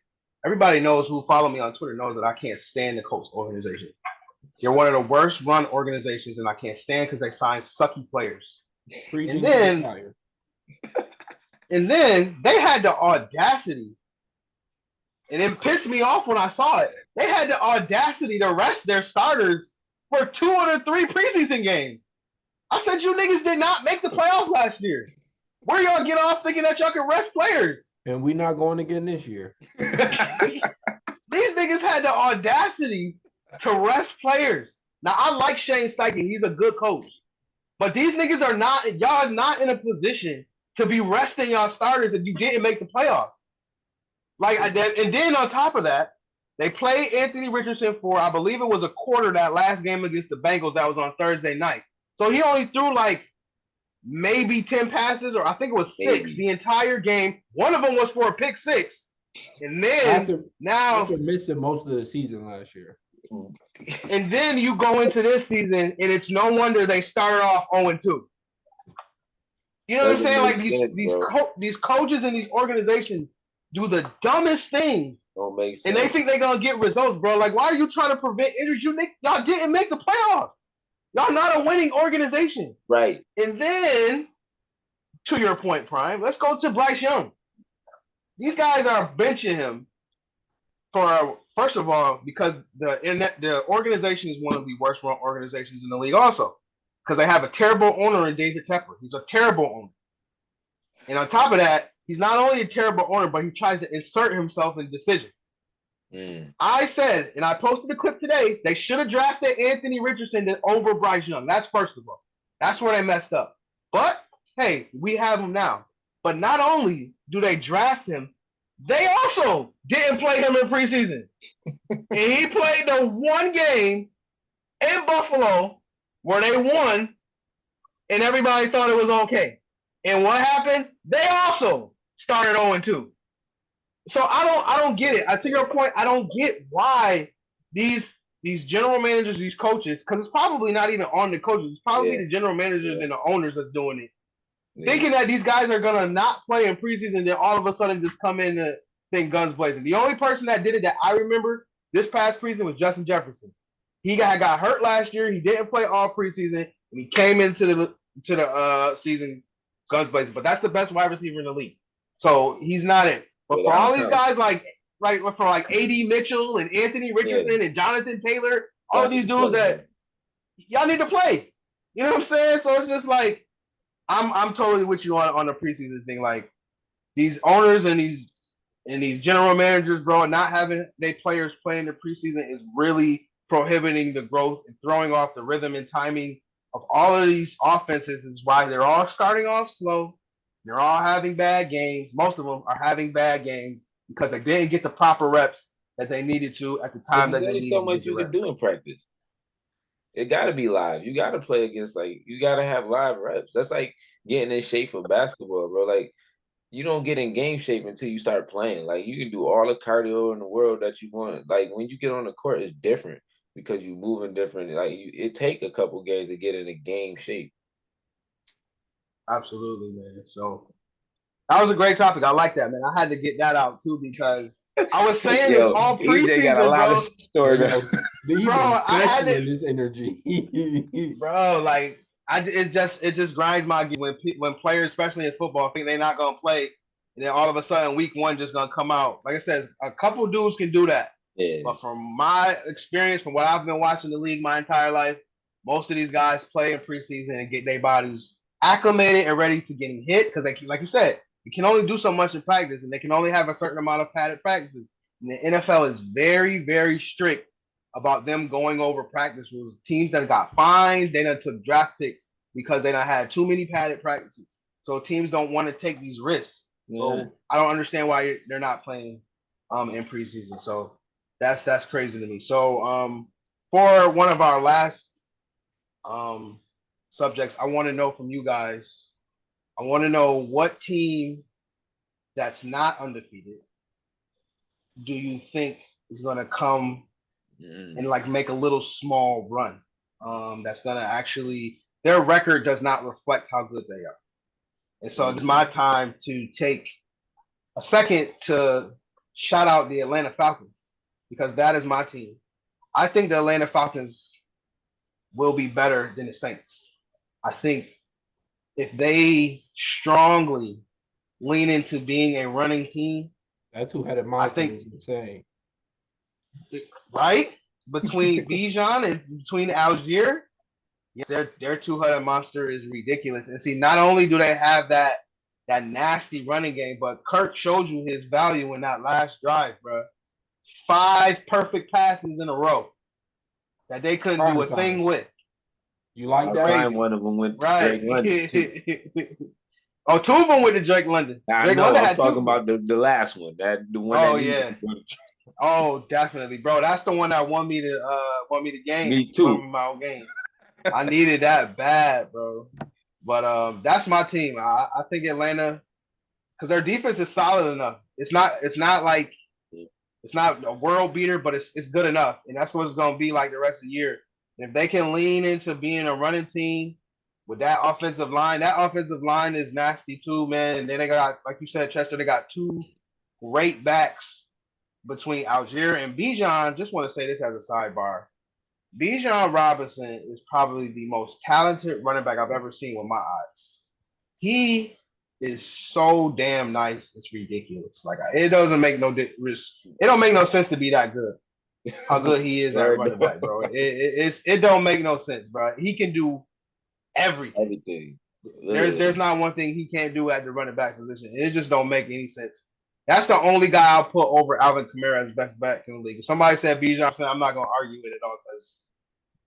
Everybody knows who follow me on Twitter knows that I can't stand the Colts organization. They're one of the worst run organizations, and I can't stand because they sign sucky players. Preaching to the choir. And then they had the audacity, and it pissed me off when I saw it. They had the audacity to rest their starters for 2 or 3 preseason games. I said, you niggas did not make the playoffs last year. Where y'all get off thinking that y'all can rest players? And we're not going again this year. These niggas had the audacity to rest players. Now, I like Shane Steichen. He's a good coach. But these niggas are not, y'all are not in a position to be resting y'all starters if you didn't make the playoffs. And then on top of that, they played Anthony Richardson for, I believe it was a quarter that last game against the Bengals that was on Thursday night. So he only threw like maybe 10 passes, or I think it was 6 the entire game. One of them was for a pick 6. And then after missing most of the season last year. And then you go into this season, and it's no wonder they started off 0-2. You know what I'm saying? Like these coaches and these organizations do the dumbest things. Don't make sense. And they think they're gonna get results, bro. Like, why are you trying to prevent injuries? Y'all didn't make the playoffs. Y'all not a winning organization. Right. And then, to your point, Prime, let's go to Bryce Young. These guys are benching him for, first of all, because the organization is one of the worst run organizations in the league also. Because they have a terrible owner in David Tepper. He's a terrible owner. And on top of that, he's not only a terrible owner, but he tries to insert himself in decisions. I said, and I posted a clip today, they should have drafted Anthony Richardson over Bryce Young. That's first of all. That's where they messed up. But, hey, we have him now. But not only do they draft him, they also didn't play him in preseason. And he played the one game in Buffalo where they won, and everybody thought it was okay. And what happened? They also started 0-2. So I don't get it. To your point, I don't get why these general managers, these coaches, because it's probably not even on the coaches. It's probably the general managers and the owners that's doing it. Yeah. Thinking that these guys are going to not play in preseason, then all of a sudden just come in and think guns blazing. The only person that did it that I remember this past preseason was Justin Jefferson. He got hurt last year. He didn't play all preseason, and he came into the season guns blazing. But that's the best wide receiver in the league. So he's not in. But for all these guys like A.D. Mitchell and Anthony Richardson and Jonathan Taylor, all of these dudes that y'all need to play. You know what I'm saying? So it's just like I'm totally with you on the preseason thing. Like these owners and these general managers, bro, not having their players playing the preseason is really prohibiting the growth and throwing off the rhythm and timing of all of these offenses. Is why they're all starting off slow. They're all having bad games. Most of them are having bad games because they didn't get the proper reps that they needed to at the time that they needed. There's so much you can do in practice. It got to be live. You got to play against, you got to have live reps. That's like getting in shape for basketball, bro. Like, you don't get in game shape until you start playing. Like, you can do all the cardio in the world that you want. Like, when you get on the court, it's different because you're moving different. Like, it take a couple games to get in a game shape. Absolutely, man. So that was a great topic. I like that, man. I had to get that out too because I was saying it's all preseason, got a lot of story, bro. I had this energy, bro. Like it just grinds my gears when players, especially in football, think they're not gonna play, and then all of a sudden week 1 just gonna come out. Like I said, a couple dudes can do that. Yeah. But from my experience, from what I've been watching the league my entire life, most of these guys play in preseason and get their bodies acclimated and ready to getting hit because they, like you said, you can only do so much in practice and they can only have a certain amount of padded practices. And the NFL is very, very strict about them going over practice rules. Teams that got fined, they done took draft picks because they done had too many padded practices. So teams don't want to take these risks. Yeah. So I don't understand why they're not playing in preseason. So that's crazy to me. So for one of our last subjects, I want to know from you guys. I want to know what team that's not undefeated do you think is going to come and like make a little small run. That's gonna actually their record does not reflect how good they are. And so it's my time to take a second to shout out the Atlanta Falcons because that is my team. I think the Atlanta Falcons will be better than the Saints. I think if they strongly lean into being a running team, that two-headed monster is insane. Right? Between Bijan and between Algier, yes, their two-headed monster is ridiculous. And see, not only do they have that nasty running game, but Kirk showed you his value in that last drive, bro. 5 perfect passes in a row that they couldn't do a thing with. You like that? Crazy. One of them went to Drake London. Oh, 2 of them went to Drake London. I know. I'm talking about the last one. The one. Oh yeah. Oh, definitely, bro. That's the one that won me the game. Me too. Won me my own game. I needed that bad, bro. But that's my team. I think Atlanta, because their defense is solid enough. It's not like it's not a world beater, but it's good enough, and that's what it's gonna be like the rest of the year. And if they can lean into being a running team with that offensive line is nasty too, man. And then they got, like you said, Chester, they got 2 great backs between Algier and Bijan. Just want to say this as a sidebar. Bijan Robinson is probably the most talented running back I've ever seen with my eyes. He is so damn nice. It's ridiculous. Like it doesn't make it don't make no sense to be that good. How good he is at running back, bro. It don't make no sense, bro. He can do everything. There's not one thing he can't do at the running back position. It just don't make any sense. That's the only guy I'll put over Alvin Kamara as best back in the league. If somebody said Bijan, I'm not gonna argue with it all because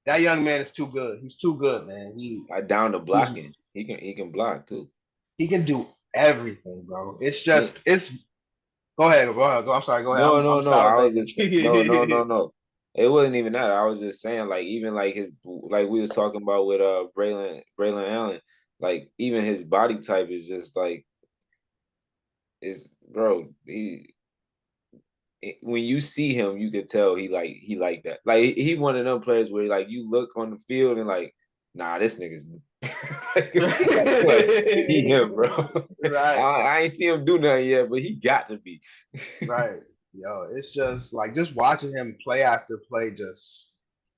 that young man is too good. He's too good, man. Down to blocking. He can block too. He can do everything, bro. It's just Go ahead. I'm sorry. Go ahead. No. I was just no. It wasn't even that. I was just saying, like, even like we was talking about with Braylon Allen, like even his body type is just like bro. When you see him, you could tell he like that. Like he one of them players where like you look on the field and like, nah, this nigga's he him, bro. Right. I ain't see him do nothing yet, but he got to be. Right. Yo, it's just like just watching him play after play, just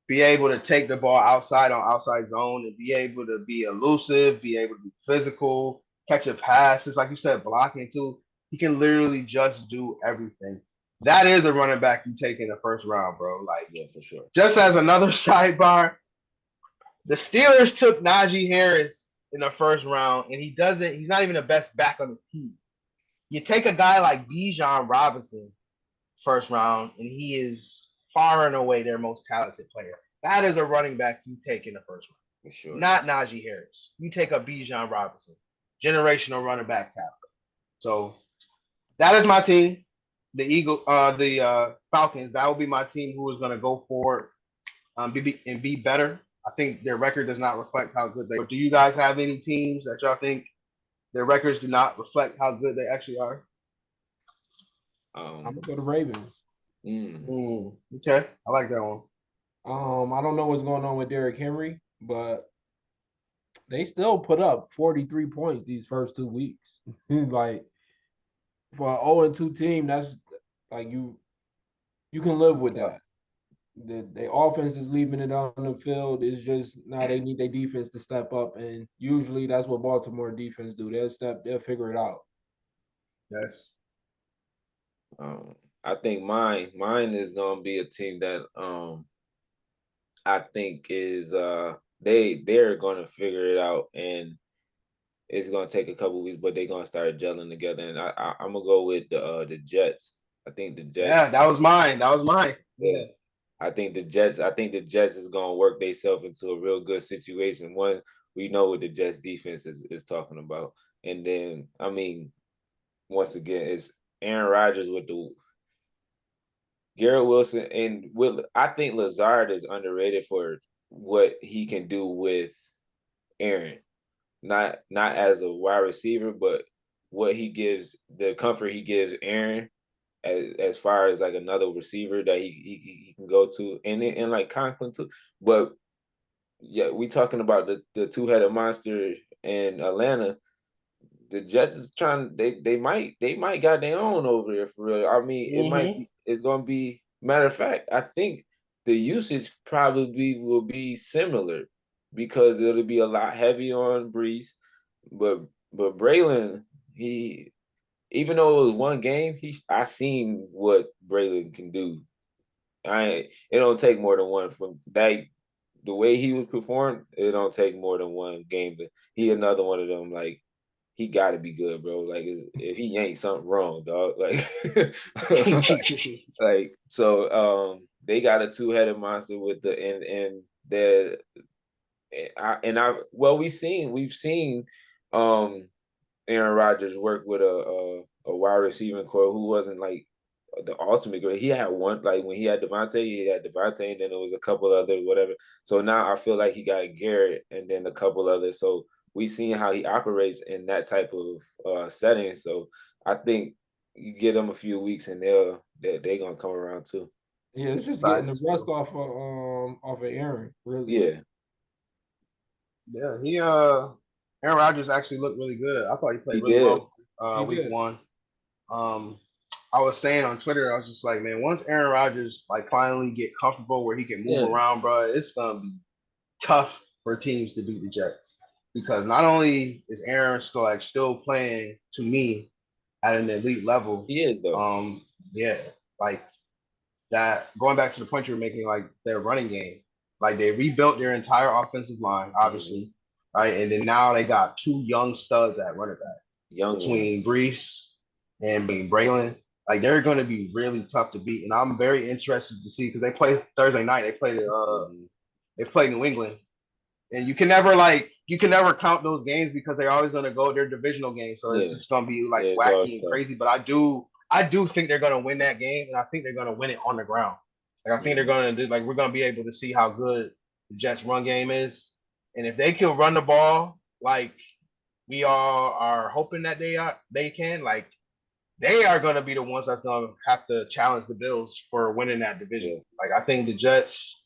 be able to take the ball outside on outside zone and be able to be elusive, be able to be physical, catch a pass. It's like you said, blocking too. He can literally just do everything. That is a running back you take in the first round, bro. Like, yeah, for sure. Just as another sidebar, the Steelers took Najee Harris in the first round, and he's not even the best back on the team. You take a guy like Bijan Robinson first round, and he is far and away their most talented player. That is a running back you take in the first round. For sure. Not Najee Harris. You take a Bijan Robinson, generational running back talent. So that is my team. The Falcons. That will be my team who is going to go forward and be better. I think their record does not reflect how good they are. Do you guys have any teams that y'all think their records do not reflect how good they actually are? I'm gonna go to Ravens. Okay, I like that one. I don't know what's going on with Derrick Henry, but they still put up 43 points these first 2 weeks. Like for an 0-2 team, that's like you can live with that. The offense is leaving it on the field. It's just now they need their defense to step up, and usually that's what Baltimore defense do. They'll figure it out. Yes. I think mine is gonna be a team that I think is they're gonna figure it out, and it's gonna take a couple weeks, but they're gonna start gelling together. And I'm gonna go with the Jets. I think the Jets. Yeah, that was mine. Yeah. I think the Jets is gonna work themselves into a real good situation. One, we know what the Jets defense is talking about. And then, I mean, once again, it's Aaron Rodgers with the Garrett Wilson and I think Lazard is underrated for what he can do with Aaron. Not as a wide receiver, but what he gives, the comfort he gives Aaron as far as like another receiver that he can go to, and like Conklin too. But yeah, we talking about the two-headed monster in Atlanta. The Jets is trying. They might got their own over there for real. I mean, it might Mm-hmm. be. It's gonna be. Matter of fact, I think the usage probably will be similar because it'll be a lot heavy on Brees, but Braylon, he even though it was one game, I seen what Braylon can do. It don't take more than one from that. The way he was performed, it don't take more than one game. But he another one of them. Like he got to be good, bro. Like if he ain't something wrong, dog. Like like so. They got a two-headed monster with the and the and I well we've seen um Aaron Rodgers work with a wide receiving core who wasn't like the ultimate great. He had one like when he had Devontae, and then there was a couple other whatever. So now I feel like he got Garrett and then a couple others. So we seen how he operates in that type of setting. So I think you give them a few weeks and they gonna come around too. Yeah, it's just getting the Facts, rust bro. off of Aaron, really. Yeah, Yeah, Aaron Rodgers actually looked really good. I thought he played he really did. well He week did. one. I was saying on Twitter, I was just like, man, once Aaron Rodgers like finally get comfortable where he can move Yeah, around, bro, it's gonna be tough for teams to beat the Jets because not only is Aaron still playing to me at an elite level, he is though. um, yeah, like that. Going back to the point you were making, like their running game, like they rebuilt their entire offensive line, Hmm. obviously, right, and then now they got two young studs at running back Young ones. between Brees and Braylon. Like they're going to be really tough to beat, and I'm very interested to see because they play Thursday night. Hmm. They play New England, and you can never count those games because they're always going to go their divisional games. So it's Yeah, just going to be like yeah, it's always wacky and tough. crazy. But I do think they're going to win that game, and I think they're going to win it on the ground. Like I think they're Hmm. going to do like we're going to be able to see how good the Jets run game is, and if they can run the ball like we all are hoping that they can like they are going to be the ones that's going to have to challenge the Bills for winning that division. Yeah. Like I think the Jets,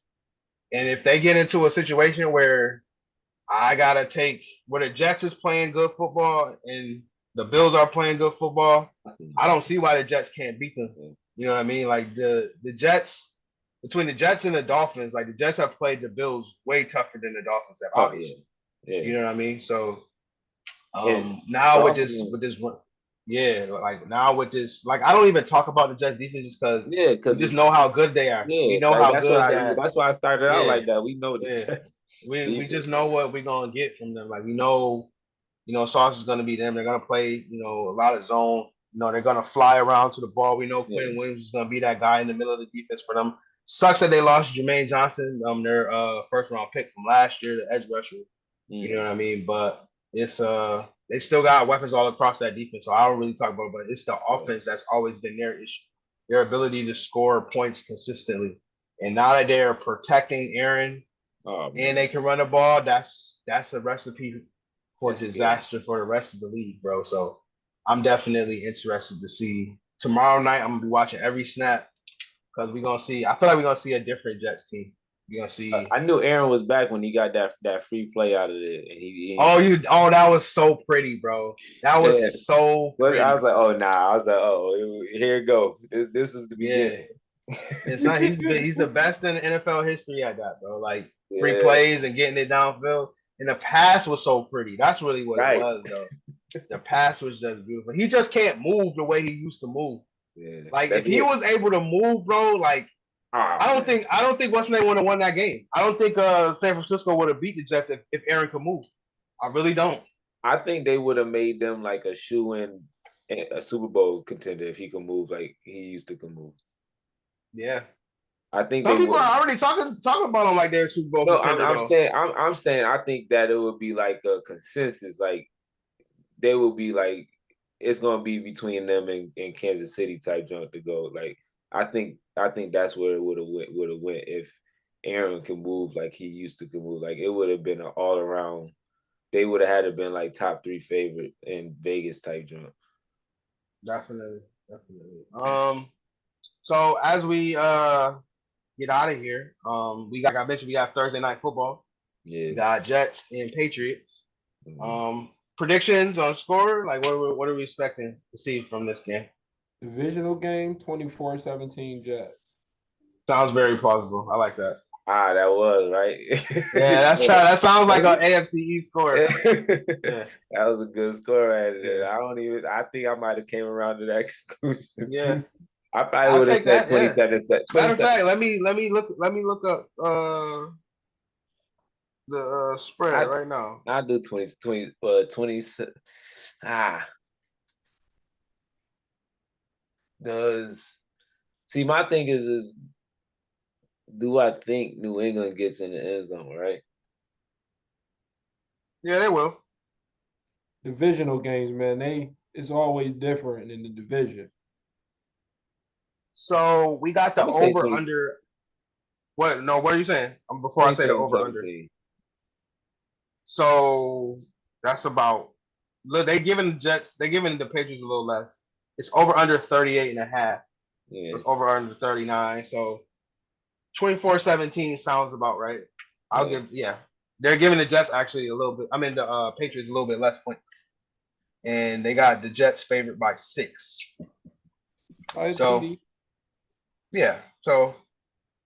and if they get into a situation where I gotta take where the Jets is playing good football and the Bills are playing good football, I don't see why the Jets can't beat them. Yeah. You know what I mean? Like the Jets between the Jets and the Dolphins, like the Jets have played the Bills way tougher than the Dolphins have, Oh yeah, obviously. yeah. You know what I mean? So And now Dolphins, with this one, yeah, like now with this, like I don't even talk about the Jets defense just because yeah, we because just it's know how good they are. We yeah, know like how good that. that's why I started out Yeah, like that. We know the yeah. Jets We just defense. know what we're gonna get from them. Like we know, Sauce is gonna be them. They're gonna play, a lot of zone. They're gonna fly around to the ball. We know Yeah, Quinn Williams is gonna be that guy in the middle of the defense for them. Sucks that they lost Jermaine Johnson, their first round pick from last year, the edge rusher. You know mm, what I mean? But it's they still got weapons all across that defense. So I don't really talk about it, but it's the yeah. offense that's always been their issue. Their ability to score points consistently. And now that they're protecting Aaron Oh and man, they can run the ball, that's a recipe for that's scary. disaster for the rest of the league, bro. So I'm definitely interested to see. Tomorrow night, I'm gonna be watching every snap because we're gonna see. I feel like we're gonna see a different Jets team. We're gonna see. I knew Aaron was back when he got that free play out of it, and Oh, that was so pretty, bro. That yeah. was so But I was pretty. like, oh nah, I was like, oh, here it go. This is the beginning. Yeah, it's not. He's the best in NFL history at that, bro. Like free Yeah, plays and getting it downfield. And the pass was so pretty. That's really what it right. was, though. The pass was just beautiful. He just can't move the way he used to move. Yeah, Like if that's he it. was able to move, bro, like Oh man, I don't think West Name would have won that game. I don't think San Francisco would have beat the Jets if Aaron could move. I really don't. I think they would have made them like a shoe in a Super Bowl contender if he could move like he used to can move. Yeah. I think Some they people would. are already talking about him like they're a Super Bowl No, contender though. I'm saying I think that it would be like a consensus. Like they will be like it's gonna be between them and Kansas City type jump to go. Like I think that's where it would have went if Aaron can move like he used to can move. Like it would have been an all around. They would have had to been like top three favorite in Vegas type jump. Definitely. Definitely. So as we get out of here, like I mentioned, we got Thursday night football. Yeah. We got Jets and Patriots. Mhm. Predictions on score? Like what are we expecting to see from this game? Divisional game, 24-17 Jets. Sounds very plausible. I like that. That was right. Yeah, that sounds like an AFC East score. Yeah. That was a good score right there. Yeah. I think I might have came around to that conclusion. Yeah. I probably would have said 27. Yeah. Matter of fact, let me look up the spread right now. I'll do 20. See, my thing is do I think New England gets in the end zone, right? Yeah, they will. Divisional games, man, it's always different in the division. So we got the over under. What? No, what are you saying? Before I say the over under. So that's about. Look, they giving the Patriots a little less. It's over under 38.5. Yeah. It's over under 39. So 24-17 sounds about right. They're giving the Jets actually a little bit. I mean the Patriots a little bit less points, and they got the Jets favored by 6. So yeah, so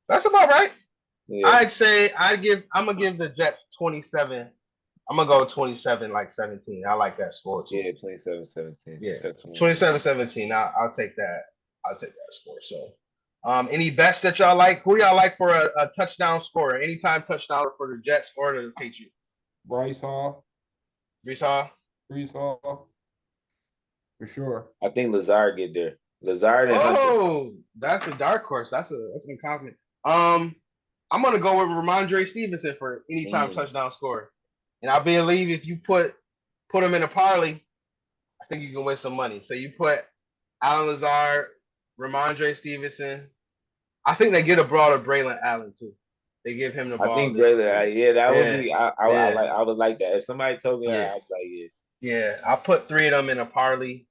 that's about right. Yeah. I'm gonna give the Jets 27. I'm gonna go 27 like 17. I like that score too. Yeah, 27-17. Yeah, 27-17. I'll take that. I'll take that score. So. Any bets that y'all like? Who y'all like for a touchdown scorer? Anytime touchdown for the Jets or the Patriots? Breece Hall. For sure. I think Lazard get there. Lazard and Hunter. That's a dark horse. That's an compliment. I'm gonna go with Ramondre Stevenson for anytime touchdown scorer. And I believe if you put him in a parlay, I think you can win some money. So you put Allen Lazard, Ramondre Stevenson. I think they get a broader Braylon Allen too. They give him the ball. I think Braylon, that would be. I would like that. If somebody told me that, I'd like it. Yeah, I'll put 3 of them in a parlay,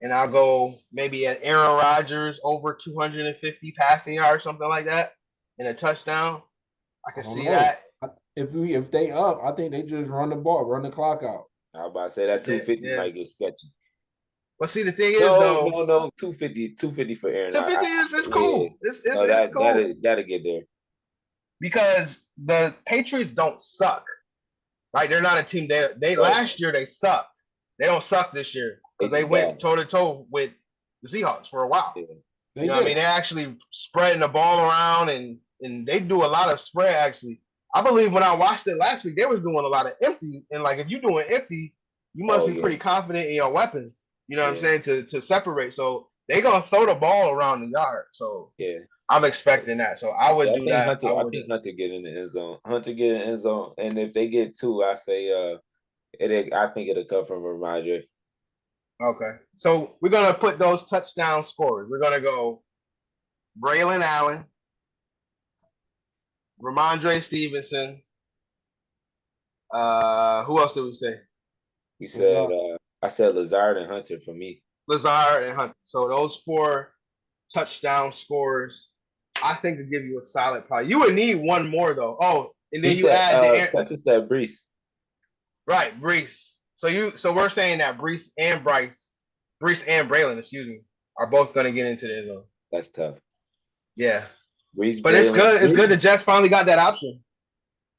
and I'll go maybe at Aaron Rodgers over 250 passing yards, something like that, and a touchdown. I can see that. If they up, I think they just run the ball, run the clock out. I was about to say that 250 might get sketchy. But see, the thing is, though, no, 250 for Aaron. 250 is cool. Yeah. It's cool. That'll get there. Because the Patriots don't suck, right? They're not a team. They last year they sucked. They don't suck this year because they went toe to toe with the Seahawks for a while. Yeah. You know what I mean? They're actually spreading the ball around and they do a lot of spread. Actually, I believe when I watched it last week, they was doing a lot of empty. And like if you're doing empty, you must be pretty confident in your weapons. You know what I'm saying? To separate. So they're gonna throw the ball around the yard. So yeah. I'm expecting that. So I would do that. I think Hunter get in the end zone. And if they get 2, I say I think it'll come from Ramondre. Okay. So we're gonna put those touchdown scores. We're gonna go Braylon Allen, Ramondre Stevenson. Who else did we say? We said I said Lazard and Hunter for me. Lazard and Hunter. So those 4 touchdown scores, I think will give you a solid probably. You would need one more though. Oh, and then add the Texas said Breece. Right, Breece. So we're saying that Breece and Braylon, excuse me, are both gonna get into the end zone. That's tough. Yeah. Breece, but Braylon, it's good. It's good the Jets finally got that option.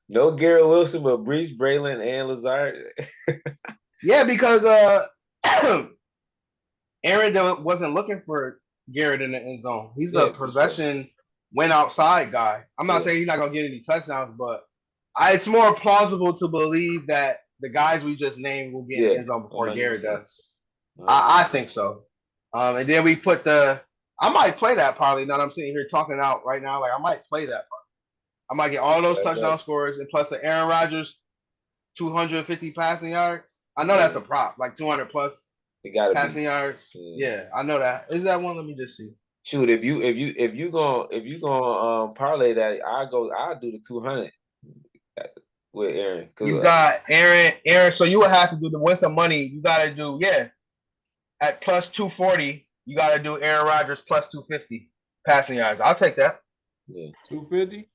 No Garrett Wilson, but Breece, Braylon, and Lazard. Yeah, because Aaron wasn't looking for Garrett in the end zone. He's a possession went outside guy. I'm not saying he's not gonna get any touchdowns, but it's more plausible to believe that the guys we just named will get in the end zone before 100%. Garrett does. I think so. And then we put I might play that probably. Now that I'm sitting here talking out right now, like I might play that part. I might get all those touchdown scores and plus the Aaron Rodgers 250 passing yards. I know that's a prop, like 200 plus passing yards. Yeah, I know that. Is that one? Let me just see. Shoot, if you gonna parlay that, I'll do the 200 with Aaron. You got Aaron. So you would have to do to win some money. You got to do at plus 240. you got to do Aaron Rodgers plus 250 passing yards. I'll take that. Yeah. 250.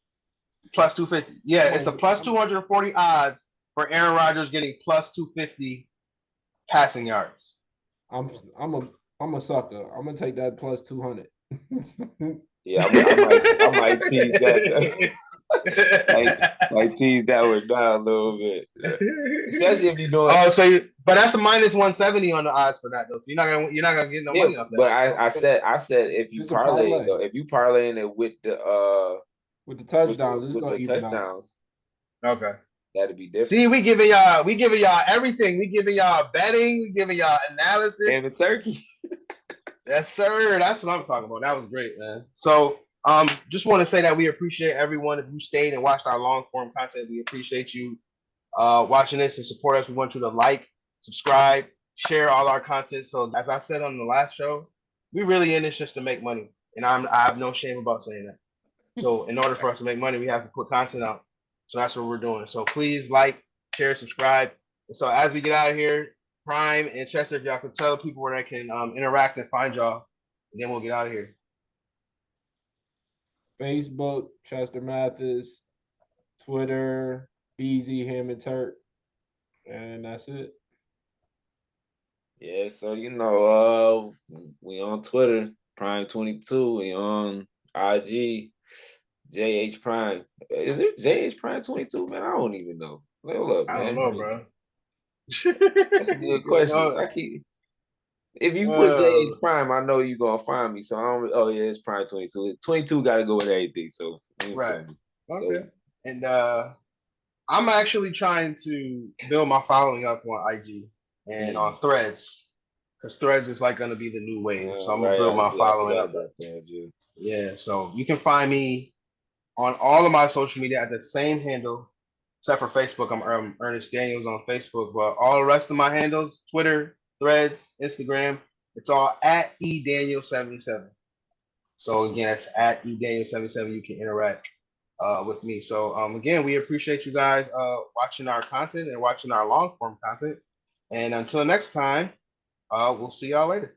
Plus 250. Yeah, it's a plus 240 odds for Aaron Rodgers getting plus 250 passing yards. I'm a sucker. I'm gonna take that plus 200. Yeah, I might tease that. like tease that one down a little bit. Yeah. Especially if you're doing. Oh, but that's a minus 170 on the odds for that though. So you're not gonna get no money off that. But I said if you parlay though, if you parlaying it with the touchdowns, it's gonna even touchdowns. Okay. That'd be different. See, we giving y'all everything. We giving y'all betting. We giving y'all analysis. And the turkey. Yes, sir. That's what I'm talking about. That was great, man. So, just want to say that we appreciate everyone. If you stayed and watched our long form content, we appreciate you watching this and support us. We want you to like, subscribe, share all our content. So, as I said on the last show, we really in this just to make money, and I have no shame about saying that. So, in order for us to make money, we have to put content out. So that's what we're doing. So please like, share, subscribe. And so as we get out of here, Prime and Chester, if y'all can tell people where they can interact and find y'all, and then we'll get out of here. Facebook, Chester Mathis, Twitter, BZ Hammond Turk, and that's it. Yeah, so we on Twitter, Prime22, we on IG. JH Prime. Is it JH Prime 22? Man, I don't even know. Hold up, man. I don't know, bro. That's a good question. If you put JH Prime, I know you're gonna find me. So I don't. Oh yeah, it's Prime 22. 22 got to go with everything. So right. Okay. So, and I'm actually trying to build my following up on IG and on Threads, because Threads is like gonna be the new wave. So I'm gonna build my following up. Yeah. So you can find me on all of my social media at the same handle, except for Facebook. I'm Ernest Daniels on Facebook, but all the rest of my handles, Twitter, Threads, Instagram, it's all at eDaniel77. So again, it's at eDaniel77. You can interact with me. So again, we appreciate you guys watching our content and watching our long form content. And until next time, we'll see y'all later.